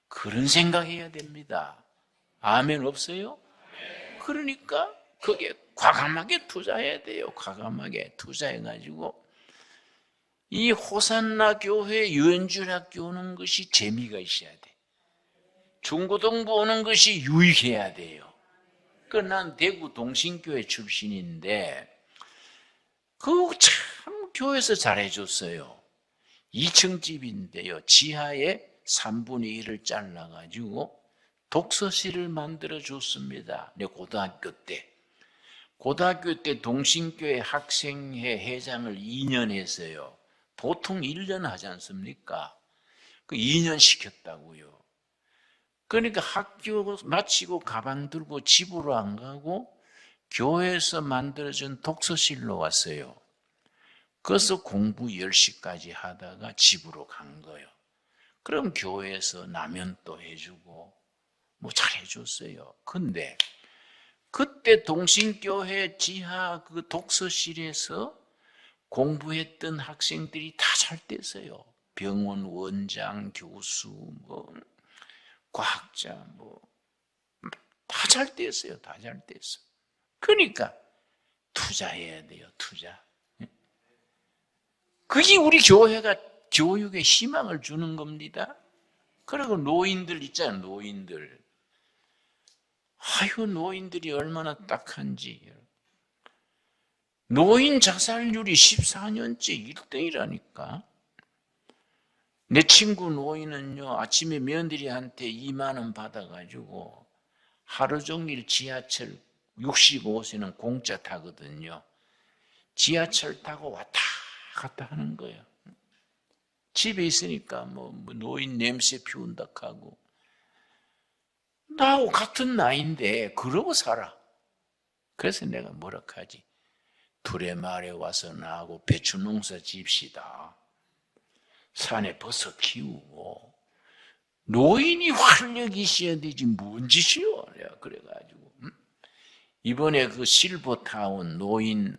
Speaker 1: 그런 생각해야 됩니다. 아멘 없어요? 그러니까 거기에 과감하게 투자해야 돼요. 과감하게 투자해가지고 이 호산나 교회 유엔주일 학교 오는 것이 재미가 있어야 돼. 중고등부 오는 것이 유익해야 돼요. 난 대구 동신교회 출신인데 참 교회에서 잘해줬어요. 2층 집인데요, 지하에 3분의 1을 잘라가지고 독서실을 만들어줬습니다. 내 고등학교 때 동신교회 학생회 회장을 2년 했어요. 보통 1년 하지 않습니까? 그 2년 시켰다고요. 그러니까 학교 마치고 가방 들고 집으로 안 가고 교회에서 만들어준 독서실로 왔어요. 그래서 공부 10시까지 하다가 집으로 간 거예요. 그럼 교회에서 라면도 해주고 잘해줬어요. 근데 그때 동신교회 지하 그 독서실에서 공부했던 학생들이 다 잘 됐어요. 병원 원장, 교수, 과학자, 다 잘 됐어요. 다 잘 됐어. 그러니까 투자해야 돼요. 투자. 그게 우리 교회가 교육에 희망을 주는 겁니다. 그리고 노인들 있잖아요. 노인들. 노인들이 얼마나 딱한지. 노인 자살률이 14년째 1등이라니까. 내 친구 노인은요, 아침에 며느리한테 2만 원 받아가지고 하루 종일 지하철 65세는 공짜 타거든요. 지하철 타고 왔다 갔다 하는 거예요. 집에 있으니까 노인 냄새 피운다 하고. 나하고 같은 나이인데 그러고 살아. 그래서 내가 뭐라 하지? 두레마을에 와서 나하고 배추 농사 집시다. 산에 버섯 키우고. 노인이 활력이 있어야 되지 뭔 짓이요? 내가 그래가지고 이번에 그 실버타운 노인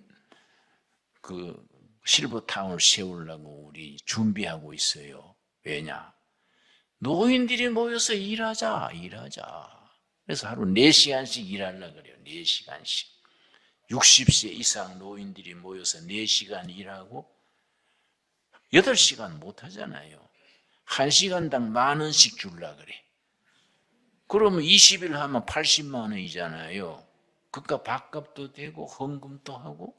Speaker 1: 실버타운을 세우려고 우리 준비하고 있어요. 왜냐? 노인들이 모여서 일하자. 그래서 하루 4시간씩 일하려고 그래요. 4시간씩. 60세 이상 노인들이 모여서 4시간 일하고 8시간 못 하잖아요. 1시간당 10,000원씩 주려고 그래. 그러면 20일 하면 80만 원이잖아요. 그깟 밥값도 되고 헌금도 하고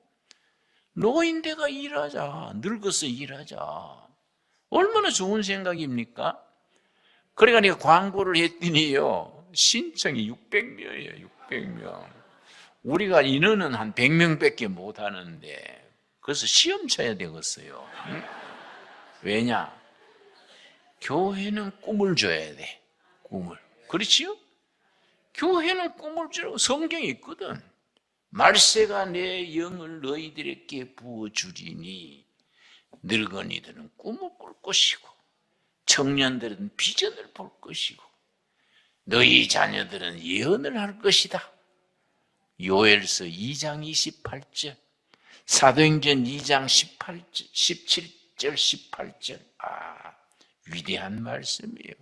Speaker 1: 노인대가 일하자. 늙어서 일하자. 얼마나 좋은 생각입니까? 그러니까 내가 광고를 했더니요. 신청이 600명이에요. 600명. 우리가 인원은 한 100명밖에 못 하는데 그래서 시험 쳐야 되겠어요. 응? 왜냐? 교회는 꿈을 줘야 돼. 꿈을. 그렇지요? 교회는 꿈을 주라고 성경에 있거든. 말세가 내 영을 너희들에게 부어주리니 늙은이들은 꿈을 꿀 것이고 청년들은 비전을 볼 것이고 너희 자녀들은 예언을 할 것이다. 요엘서 2장 28절, 사도행전 2장 17절 18절. 위대한 말씀이에요.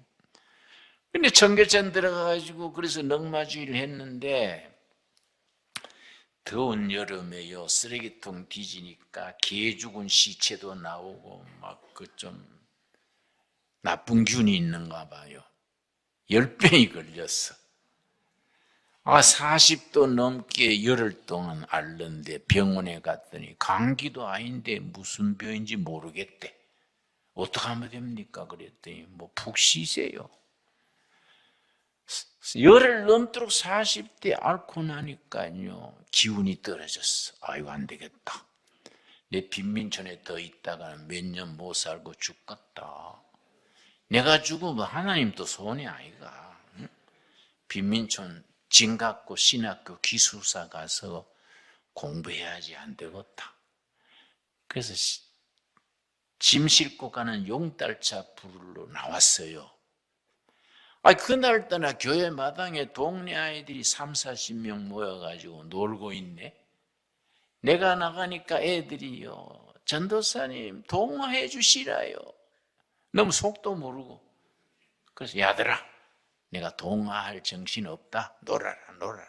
Speaker 1: 근데 청계천 들어가가지고 그래서 넉마주의를 했는데 더운 여름에요. 쓰레기통 뒤지니까 개 죽은 시체도 나오고 막 그 좀 나쁜 균이 있는가 봐요. 10병이 걸렸어. 40도 넘게 열흘 동안 앓는데 병원에 갔더니 감기도 아닌데 무슨 병인지 모르겠대. 어떻게 하면 됩니까? 그랬더니 뭐 푹 쉬세요. 열흘 넘도록 40대 앓고 나니까요 기운이 떨어졌어. 아이고 안 되겠다. 내 빈민촌에 더 있다가는 몇 년 못 살고 죽겠다. 내가 죽으면 하나님도 손해 아이가. 응? 빈민촌 진각고 신학교 기숙사 가서 공부해야지 안 되겠다. 그래서 짐 싣고 가는 용달차 부르러 나왔어요. 그날따라 교회 마당에 동네 아이들이 30-40명 모여가지고 놀고 있네. 내가 나가니까 애들이요. 전도사님 동화해 주시라요. 너무 속도 모르고. 그래서 야들아 내가 동화할 정신 없다. 놀아라 놀아라.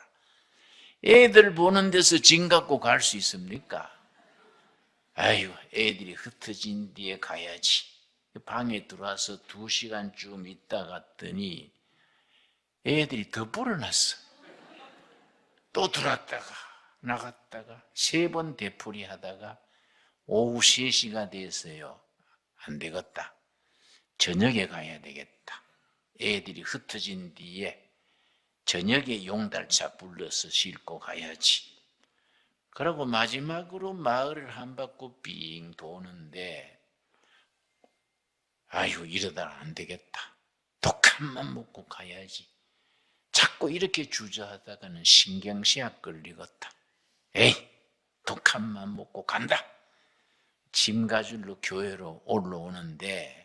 Speaker 1: 애들 보는 데서 짐 갖고 갈 수 있습니까? 아유 애들이 흩어진 뒤에 가야지. 방에 들어와서 2시간쯤 있다 갔더니 애들이 더 불어났어. 또 들어왔다가 나갔다가 3번 되풀이 하다가 오후 3시가 됐어요. 안 되겠다. 저녁에 가야 되겠다. 애들이 흩어진 뒤에 저녁에 용달차 불러서 싣고 가야지. 그러고 마지막으로 마을을 한 바퀴 빙 도는데 이러다 안 되겠다. 독한만 먹고 가야지. 자꾸 이렇게 주저하다가는 신경쇠약 걸리겠다. 에이, 독한만 먹고 간다. 짐 가지러 교회로 올라오는데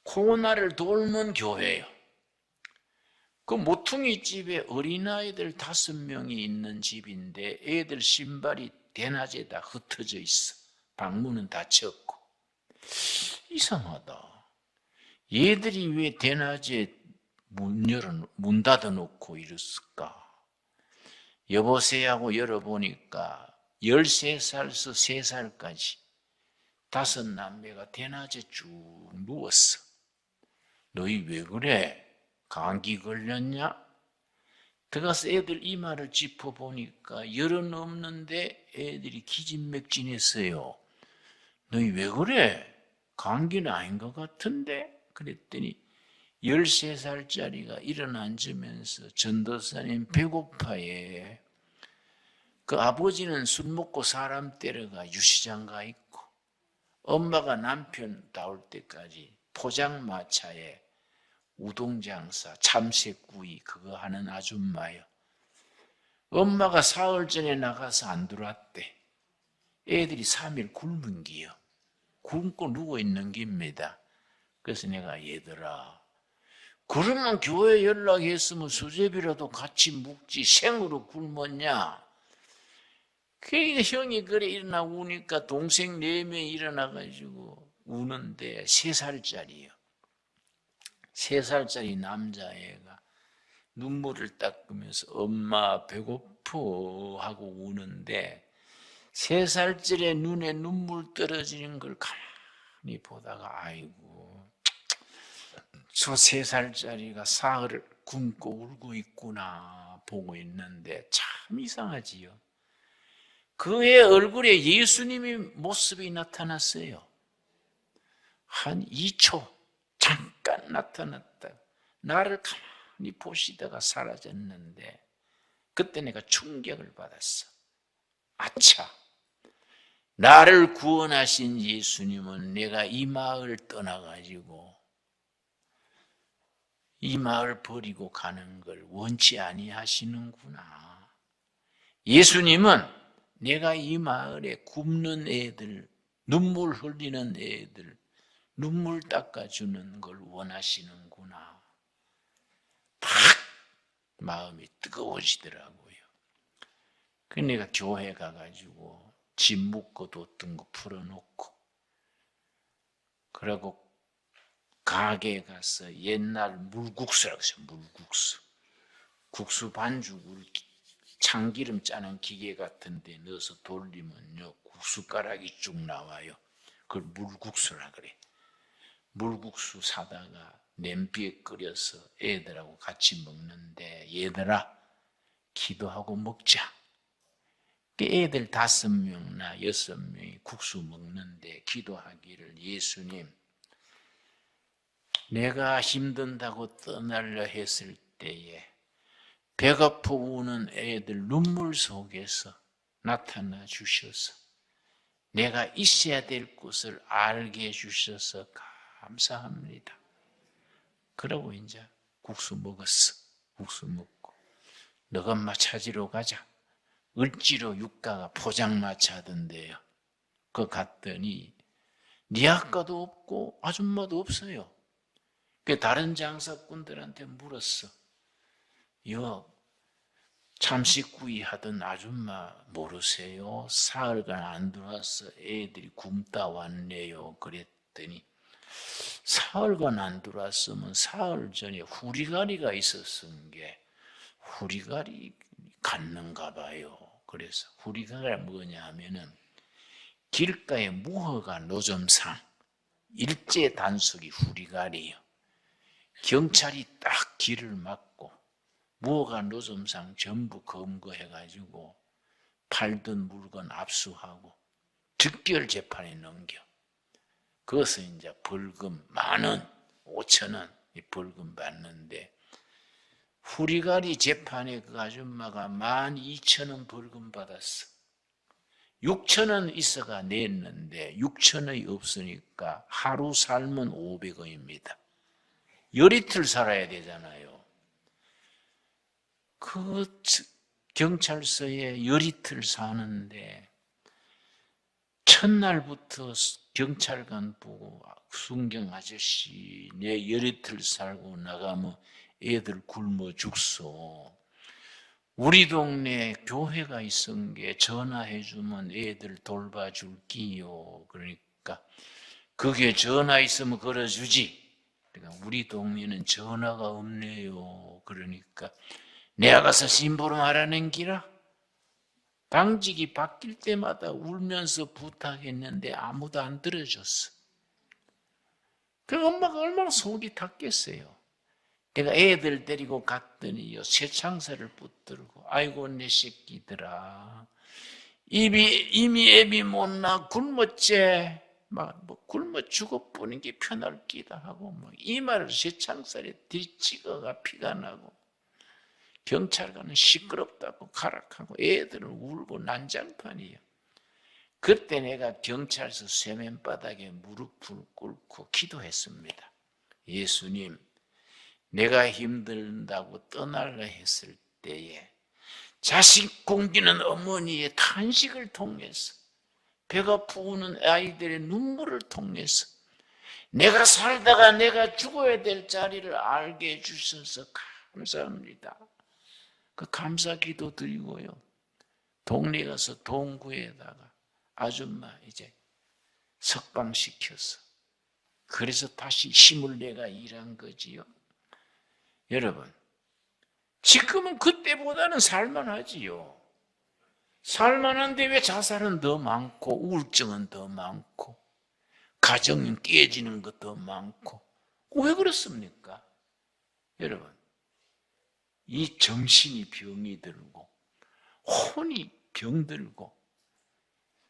Speaker 1: 코로나를 돌면 교회예요. 그 모퉁이 집에 어린아이들 5명이 있는 집인데 애들 신발이 대낮에다 흩어져 있어. 방문은 닫혔고. 이상하다. 얘들이 왜 대낮에 문 닫아놓고 이랬을까? 여보세요 하고 열어보니까 13살에서 3살까지 5남매가 대낮에 쭉 누웠어. 너희 왜 그래? 감기 걸렸냐? 들어가서 애들 이마를 짚어보니까 열은 없는데 애들이 기진맥진했어요. 너희 왜 그래? 감기는 아닌 것 같은데? 그랬더니 13살짜리가 일어나면서 전도사님 배고파해. 그 아버지는 술 먹고 사람 때려가 유시장 가 있고 엄마가 남편 나올 때까지 포장마차에 우동장사, 참새구이 그거 하는 아줌마요. 엄마가 사흘 전에 나가서 안 들어왔대. 애들이 3일 굶은 기요. 굶고 누워있는 겁니다. 그래서 내가 얘들아 그러면 교회 연락했으면 수제비라도 같이 묵지 생으로 굶었냐? 그러니까 형이 그래 일어나 우니까 동생 4명이 일어나가지고 우는데 3살짜리요. 3살짜리 남자애가 눈물을 닦으면서 엄마 배고파 하고 우는데 3살짜리 눈에 눈물 떨어지는 걸 가만히 보다가 아이고 저 3살짜리가 사흘을 굶고 울고 있구나 보고 있는데 참 이상하지요. 그의 얼굴에 예수님의 모습이 나타났어요. 한 2초 잠깐 나타났다. 나를 가만히 보시다가 사라졌는데 그때 내가 충격을 받았어. 아차, 나를 구원하신 예수님은 내가 이 마을 떠나가지고 이 마을 버리고 가는 걸 원치 아니하시는구나. 예수님은 내가 이 마을에 굶는 애들, 눈물 흘리는 애들, 눈물 닦아주는 걸 원하시는구나. 탁 마음이 뜨거워지더라고요. 그래서 내가 교회 가가지고 짐 묶어뒀던 거 풀어놓고 그리고 가게에 가서 옛날 물국수라고 했어요. 물국수. 국수 반죽을 참기름 짜는 기계 같은 데 넣어서 돌리면요 국수가락이 쭉 나와요. 그걸 물국수라 그래. 물국수 사다가 냄비에 끓여서 애들하고 같이 먹는데 얘들아 기도하고 먹자. 애들 5명이나 6명이 국수 먹는데 기도하기를 예수님 내가 힘든다고 떠나려 했을 때에 배고파 우는 애들 눈물 속에서 나타나 주셔서 내가 있어야 될 곳을 알게 해주셔서 감사합니다. 그러고 이제 국수 먹었어. 국수 먹고 너가 엄마 찾으러 가자. 을지로 육가가 포장마차 하던데요. 그 갔더니 니 아까도 없고 아줌마도 없어요. 그 다른 장사꾼들한테 물었어. 여 참식구이 하던 아줌마 모르세요? 사흘간 안 들어와서 애들이 굶다 왔네요. 그랬더니 사흘간 안 들어왔으면 사흘 전에 후리가리가 있었은 게 후리가리 갔는가 봐요. 그래서 후리가리가 뭐냐 하면은 길가에 무허가 노점상 일제 단속이 후리가리예요. 경찰이 딱 길을 막고 무허가 노점상 전부 검거해가지고 팔던 물건 압수하고 즉결 재판에 넘겨. 그것을 이제 벌금 10,000원, 5,000원 벌금 받는데 후리가리 재판에 그 아줌마가 12,000원 벌금 받았어. 6,000원 있어가 냈는데 6,000원이 없으니까 하루 살면 500원입니다. 열이틀 살아야 되잖아요. 그 경찰서에 열이틀 사는데 첫날부터 경찰관 보고 순경 아저씨 내 열이틀 살고 나가면 애들 굶어 죽소. 우리 동네에 교회가 있은 게 전화해주면 애들 돌봐줄게요. 그러니까 그게 전화 있으면 걸어주지. 그러니까 우리 동네는 전화가 없네요. 그러니까 내가 가서 심부름 하라는 기라. 당직이 바뀔 때마다 울면서 부탁했는데 아무도 안 들어줬어. 그 엄마가 얼마나 속이 탔겠어요. 내가 애들 데리고 갔더니요 쇠창살을 붙들고 아이고 내 새끼들아 이미 애비 못나 굶었지 막 뭐 굶어 죽어보는 게 편할기다 하고 뭐 이마를 쇠창살에 들찍어가 피가 나고 경찰관은 시끄럽다고 가락하고 애들은 울고 난장판이에요. 그때 내가 경찰서 쇠면바닥에 무릎을 꿇고 기도했습니다. 예수님 내가 힘들다고 떠날라 했을 때에 자식 굶기는 어머니의 탄식을 통해서 배가 부으는 아이들의 눈물을 통해서 내가 살다가 내가 죽어야 될 자리를 알게 해주셔서 감사합니다. 그 감사 기도 드리고요. 동네 가서 동구에다가 아줌마 이제 석방시켰어. 그래서 다시 힘을 내가 일한 거지요. 여러분, 지금은 그때보다는 살만하지요. 살만한데 왜 자살은 더 많고 우울증은 더 많고 가정이 깨지는 것 더 많고 왜 그렇습니까? 여러분, 이 정신이 병이 들고 혼이 병들고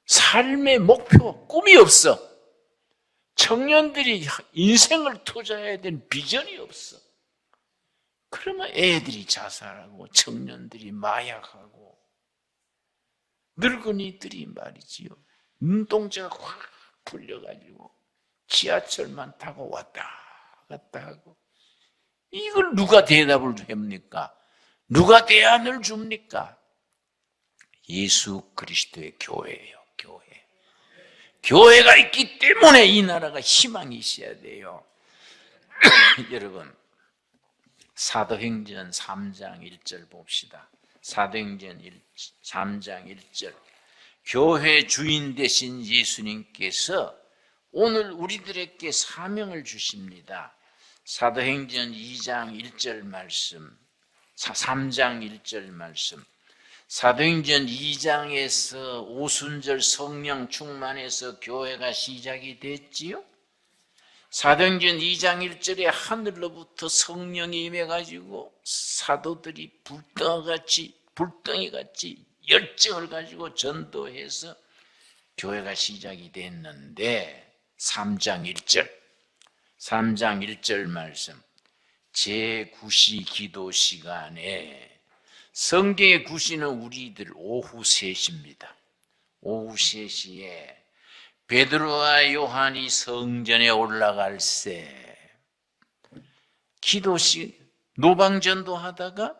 Speaker 1: 삶의 목표, 꿈이 없어. 청년들이 인생을 투자해야 되는 비전이 없어. 그러면 애들이 자살하고 청년들이 마약하고 늙은이들이 말이지요. 눈동자가 확 풀려가지고 지하철만 타고 왔다 갔다 하고 이걸 누가 대답을 합니까? 누가 대안을 줍니까? 예수 그리스도의 교회예요. 교회. 교회가 있기 때문에 이 나라가 희망이 있어야 돼요. 여러분 사도행전 3장 1절 봅시다. 사도행전 3장 1절 교회 주인 되신 예수님께서 오늘 우리들에게 사명을 주십니다. 사도행전 2장 1절 말씀 3장 1절 말씀 사도행전 2장에서 오순절 성령 충만해서 교회가 시작이 됐지요. 사도행전 2장 1절에 하늘로부터 성령이 임해가지고 사도들이 불덩이같이 열정을 가지고 전도해서 교회가 시작이 됐는데 3장 1절 말씀 제9시 기도 시간에 성경의 9시는 우리들 오후 3시입니다. 오후 3시에 베드로와 요한이 성전에 올라갈새 노방전도 하다가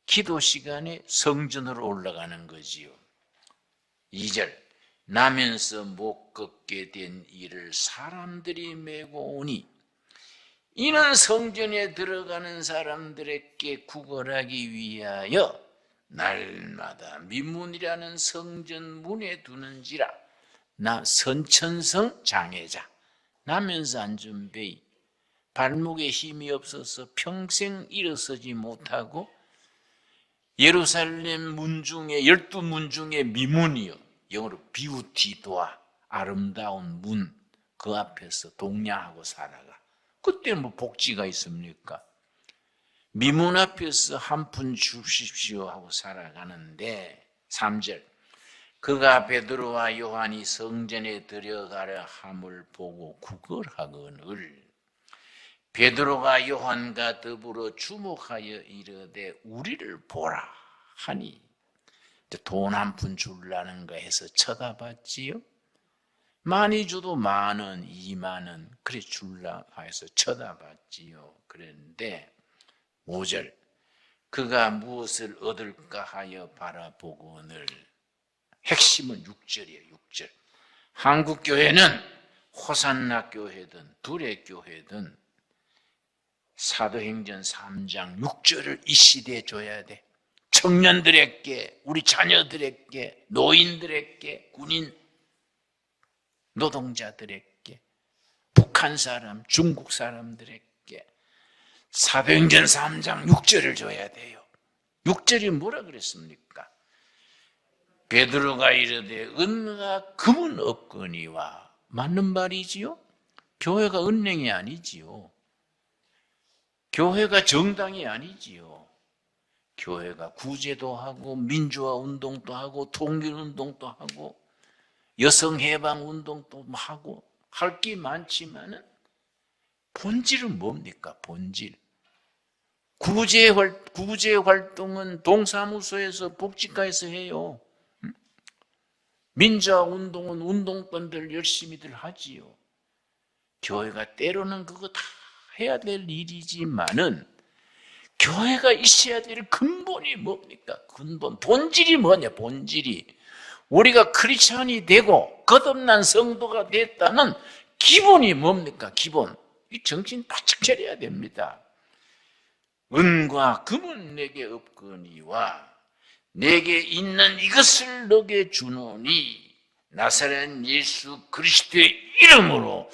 Speaker 1: 기도 시간에 성전으로 올라가는 거지요. 2절 나면서 못 걷게 된 이를 사람들이 메고 오니 이는 성전에 들어가는 사람들에게 구걸하기 위하여 날마다 민문이라는 성전 문에 두는지라. 나 선천성 장애자 나면서 안전베이 발목에 힘이 없어서 평생 일어서지 못하고 예루살렘 문 중에 12문 중에 미문이요 영어로 비우티 도아 아름다운 문 그 앞에서 동냥하고 살아가. 그때 뭐 복지가 있습니까? 미문 앞에서 한 푼 주십시오 하고 살아가는데 3절 그가 베드로와 요한이 성전에 들어가려 함을 보고 구걸하거늘 베드로가 요한과 더불어 주목하여 이르되 우리를 보라 하니 돈 한 푼 줄라는가 해서 쳐다봤지요. 많이 줘도 10,000원, 20,000원 그래 줄라 해서 쳐다봤지요. 그랬는데 5절 그가 무엇을 얻을까 하여 바라보거늘 핵심은 6절이에요. 6절 한국 교회는 호산나 교회든 둘의 교회든 사도행전 3장 6절을 이 시대에 줘야 돼. 청년들에게 우리 자녀들에게 노인들에게 군인 노동자들에게 북한 사람 중국 사람들에게 사도행전 3장 6절을 줘야 돼요. 6절이 뭐라 그랬습니까? 베드로가 이르되 은과 금은 없거니와 맞는 말이지요. 교회가 은행이 아니지요. 교회가 정당이 아니지요. 교회가 구제도 하고 민주화 운동도 하고 통일운동도 하고 여성해방운동도 하고 할 게 많지만은 본질은 뭡니까? 본질. 구제 활동은 동사무소에서 복지과에서 해요. 민주화 운동은 운동권들 열심히들 하지요. 교회가 때로는 그거 다 해야 될 일이지만은 교회가 있어야 될 근본이 뭡니까? 근본, 본질이 뭐냐? 본질이 우리가 크리스천이 되고 거듭난 성도가 됐다는 기본이 뭡니까? 기본. 이 정신 바짝 차려야 됩니다. 은과 금은 내게 없거니와 내게 있는 이것을 너게 주노니 나사렛 예수 그리스도의 이름으로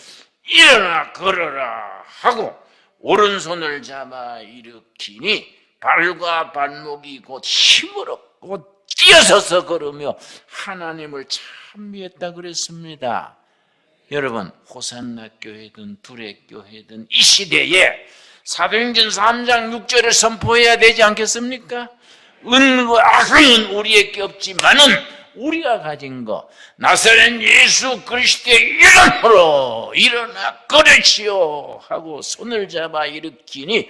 Speaker 1: 일어나 걸어라 하고 오른손을 잡아 일으키니 발과 발목이 곧 힘을 얻고 뛰어서서 걸으며 하나님을 찬미했다 그랬습니다. 여러분, 호산나 교회든 두레 교회든 이 시대에 사도행전 3장 6절을 선포해야 되지 않겠습니까? 은과 악은 우리에게 없지만은 우리가 가진 것, 나사렛 예수 그리스도의 이름으로 일어나 걸으시오 하고 손을 잡아 일으키니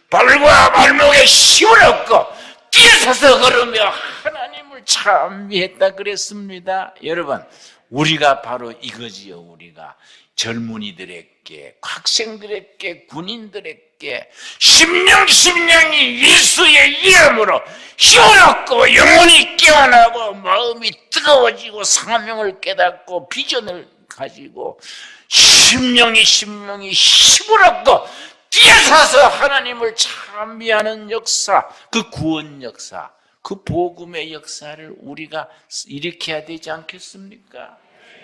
Speaker 1: 발과 발목에 힘을 얻고 뛰어서서 걸으며 하나님을 찬미했다 그랬습니다. 여러분, 우리가 바로 이거지요. 우리가 젊은이들에게, 학생들에게, 군인들에게 심령이 예수의 이름으로 힘을 얻고 영혼이 깨어나고 마음이 뜨거워지고 사명을 깨닫고 비전을 가지고 심령이 힘을 얻고 뛰어서서 하나님을 찬미하는 역사, 그 구원 역사, 그 복음의 역사를 우리가 일으켜야 되지 않겠습니까?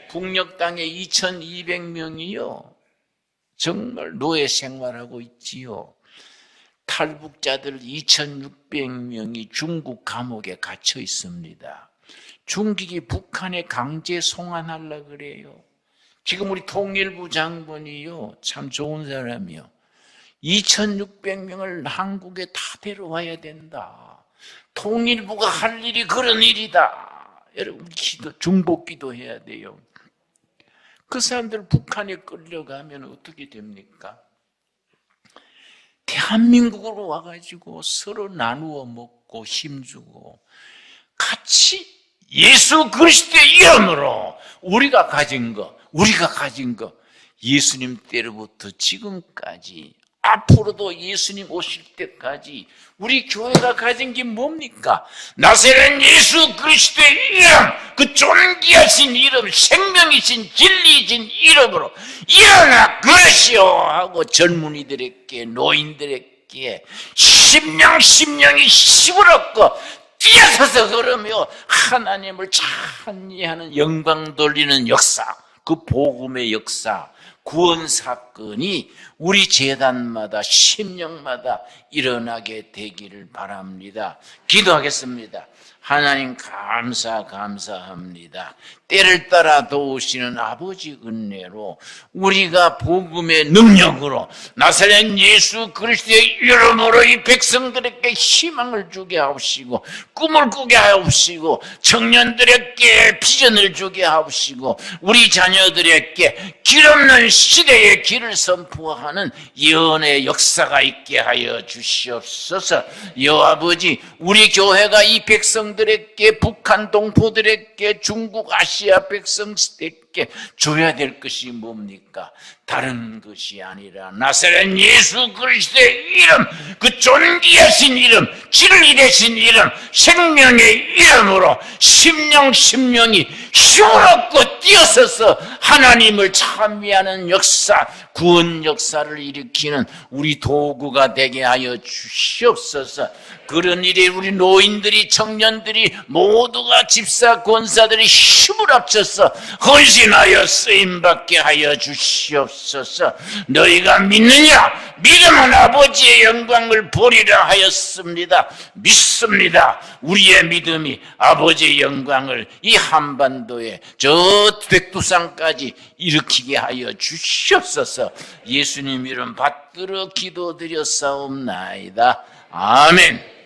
Speaker 1: 북녘 땅에 2200명이요 정말 노예 생활하고 있지요. 탈북자들 2600명이 중국 감옥에 갇혀 있습니다. 중국이 북한에 강제 송환하려고 그래요. 지금 우리 통일부 장관이요 참 좋은 사람이요, 2600명을 한국에 다 데려와야 된다. 통일부가 할 일이 그런 일이다. 여러분, 중복 기도해야 돼요. 그 사람들 북한에 끌려가면 어떻게 됩니까? 대한민국으로 와가지고 서로 나누어 먹고 힘주고 같이 예수 그리스도의 이름으로 우리가 가진 거 예수님 때로부터 지금까지 앞으로도 예수님 오실 때까지 우리 교회가 가진 게 뭡니까? 나사렛 예수 그리스도의 이름, 그 존귀하신 이름, 생명이신 진리이신 이름으로 일어나 그러시오 하고 젊은이들에게, 노인들에게 심령이 힘을 얻고 뛰어서서 걸으며 하나님을 찬미하는, 영광 돌리는 역사, 그 복음의 역사, 구원 사건이 우리 제단마다 심령마다 일어나게 되기를 바랍니다. 기도하겠습니다. 하나님 감사합니다. 때를 따라 도우시는 아버지 은혜로 우리가 복음의 능력으로 나사렛 예수 그리스도의 이름으로 이 백성들에게 희망을 주게 하옵시고 꿈을 꾸게 하옵시고 청년들에게 비전을 주게 하옵시고 우리 자녀들에게 길없는 시대의 길을 선포하는 예언의 역사가 있게 하여 주시옵소서. 여아버지, 우리 교회가 이 백성들에게, 북한 동포들에게, 중국 아시아 백성들에게 줘야 될 것이 뭡니까? 다른 것이 아니라 나사렛 예수 그리스도의 이름, 그 존귀하신 이름, 진리 되신 이름, 생명의 이름으로 심령이 힘을 얻고 뛰어서서 하나님을 찬미하는 역사, 구원 역사를 일으키는 우리 도구가 되게 하여 주시옵소서. 그런 일에 우리 노인들이, 청년들이 모두가 집사, 권사들이 힘을 합쳐서 헌신하여 쓰임받게 하여 주시옵소서. 너희가 믿느냐? 믿으면 아버지의 영광을 보리라 하였습니다. 믿습니다. 우리의 믿음이 아버지의 영광을 이 한반도에 저 백두산까지 일으키게 하여 주시옵소서. 예수님 이름 받들어 기도드렸사옵나이다. 아멘.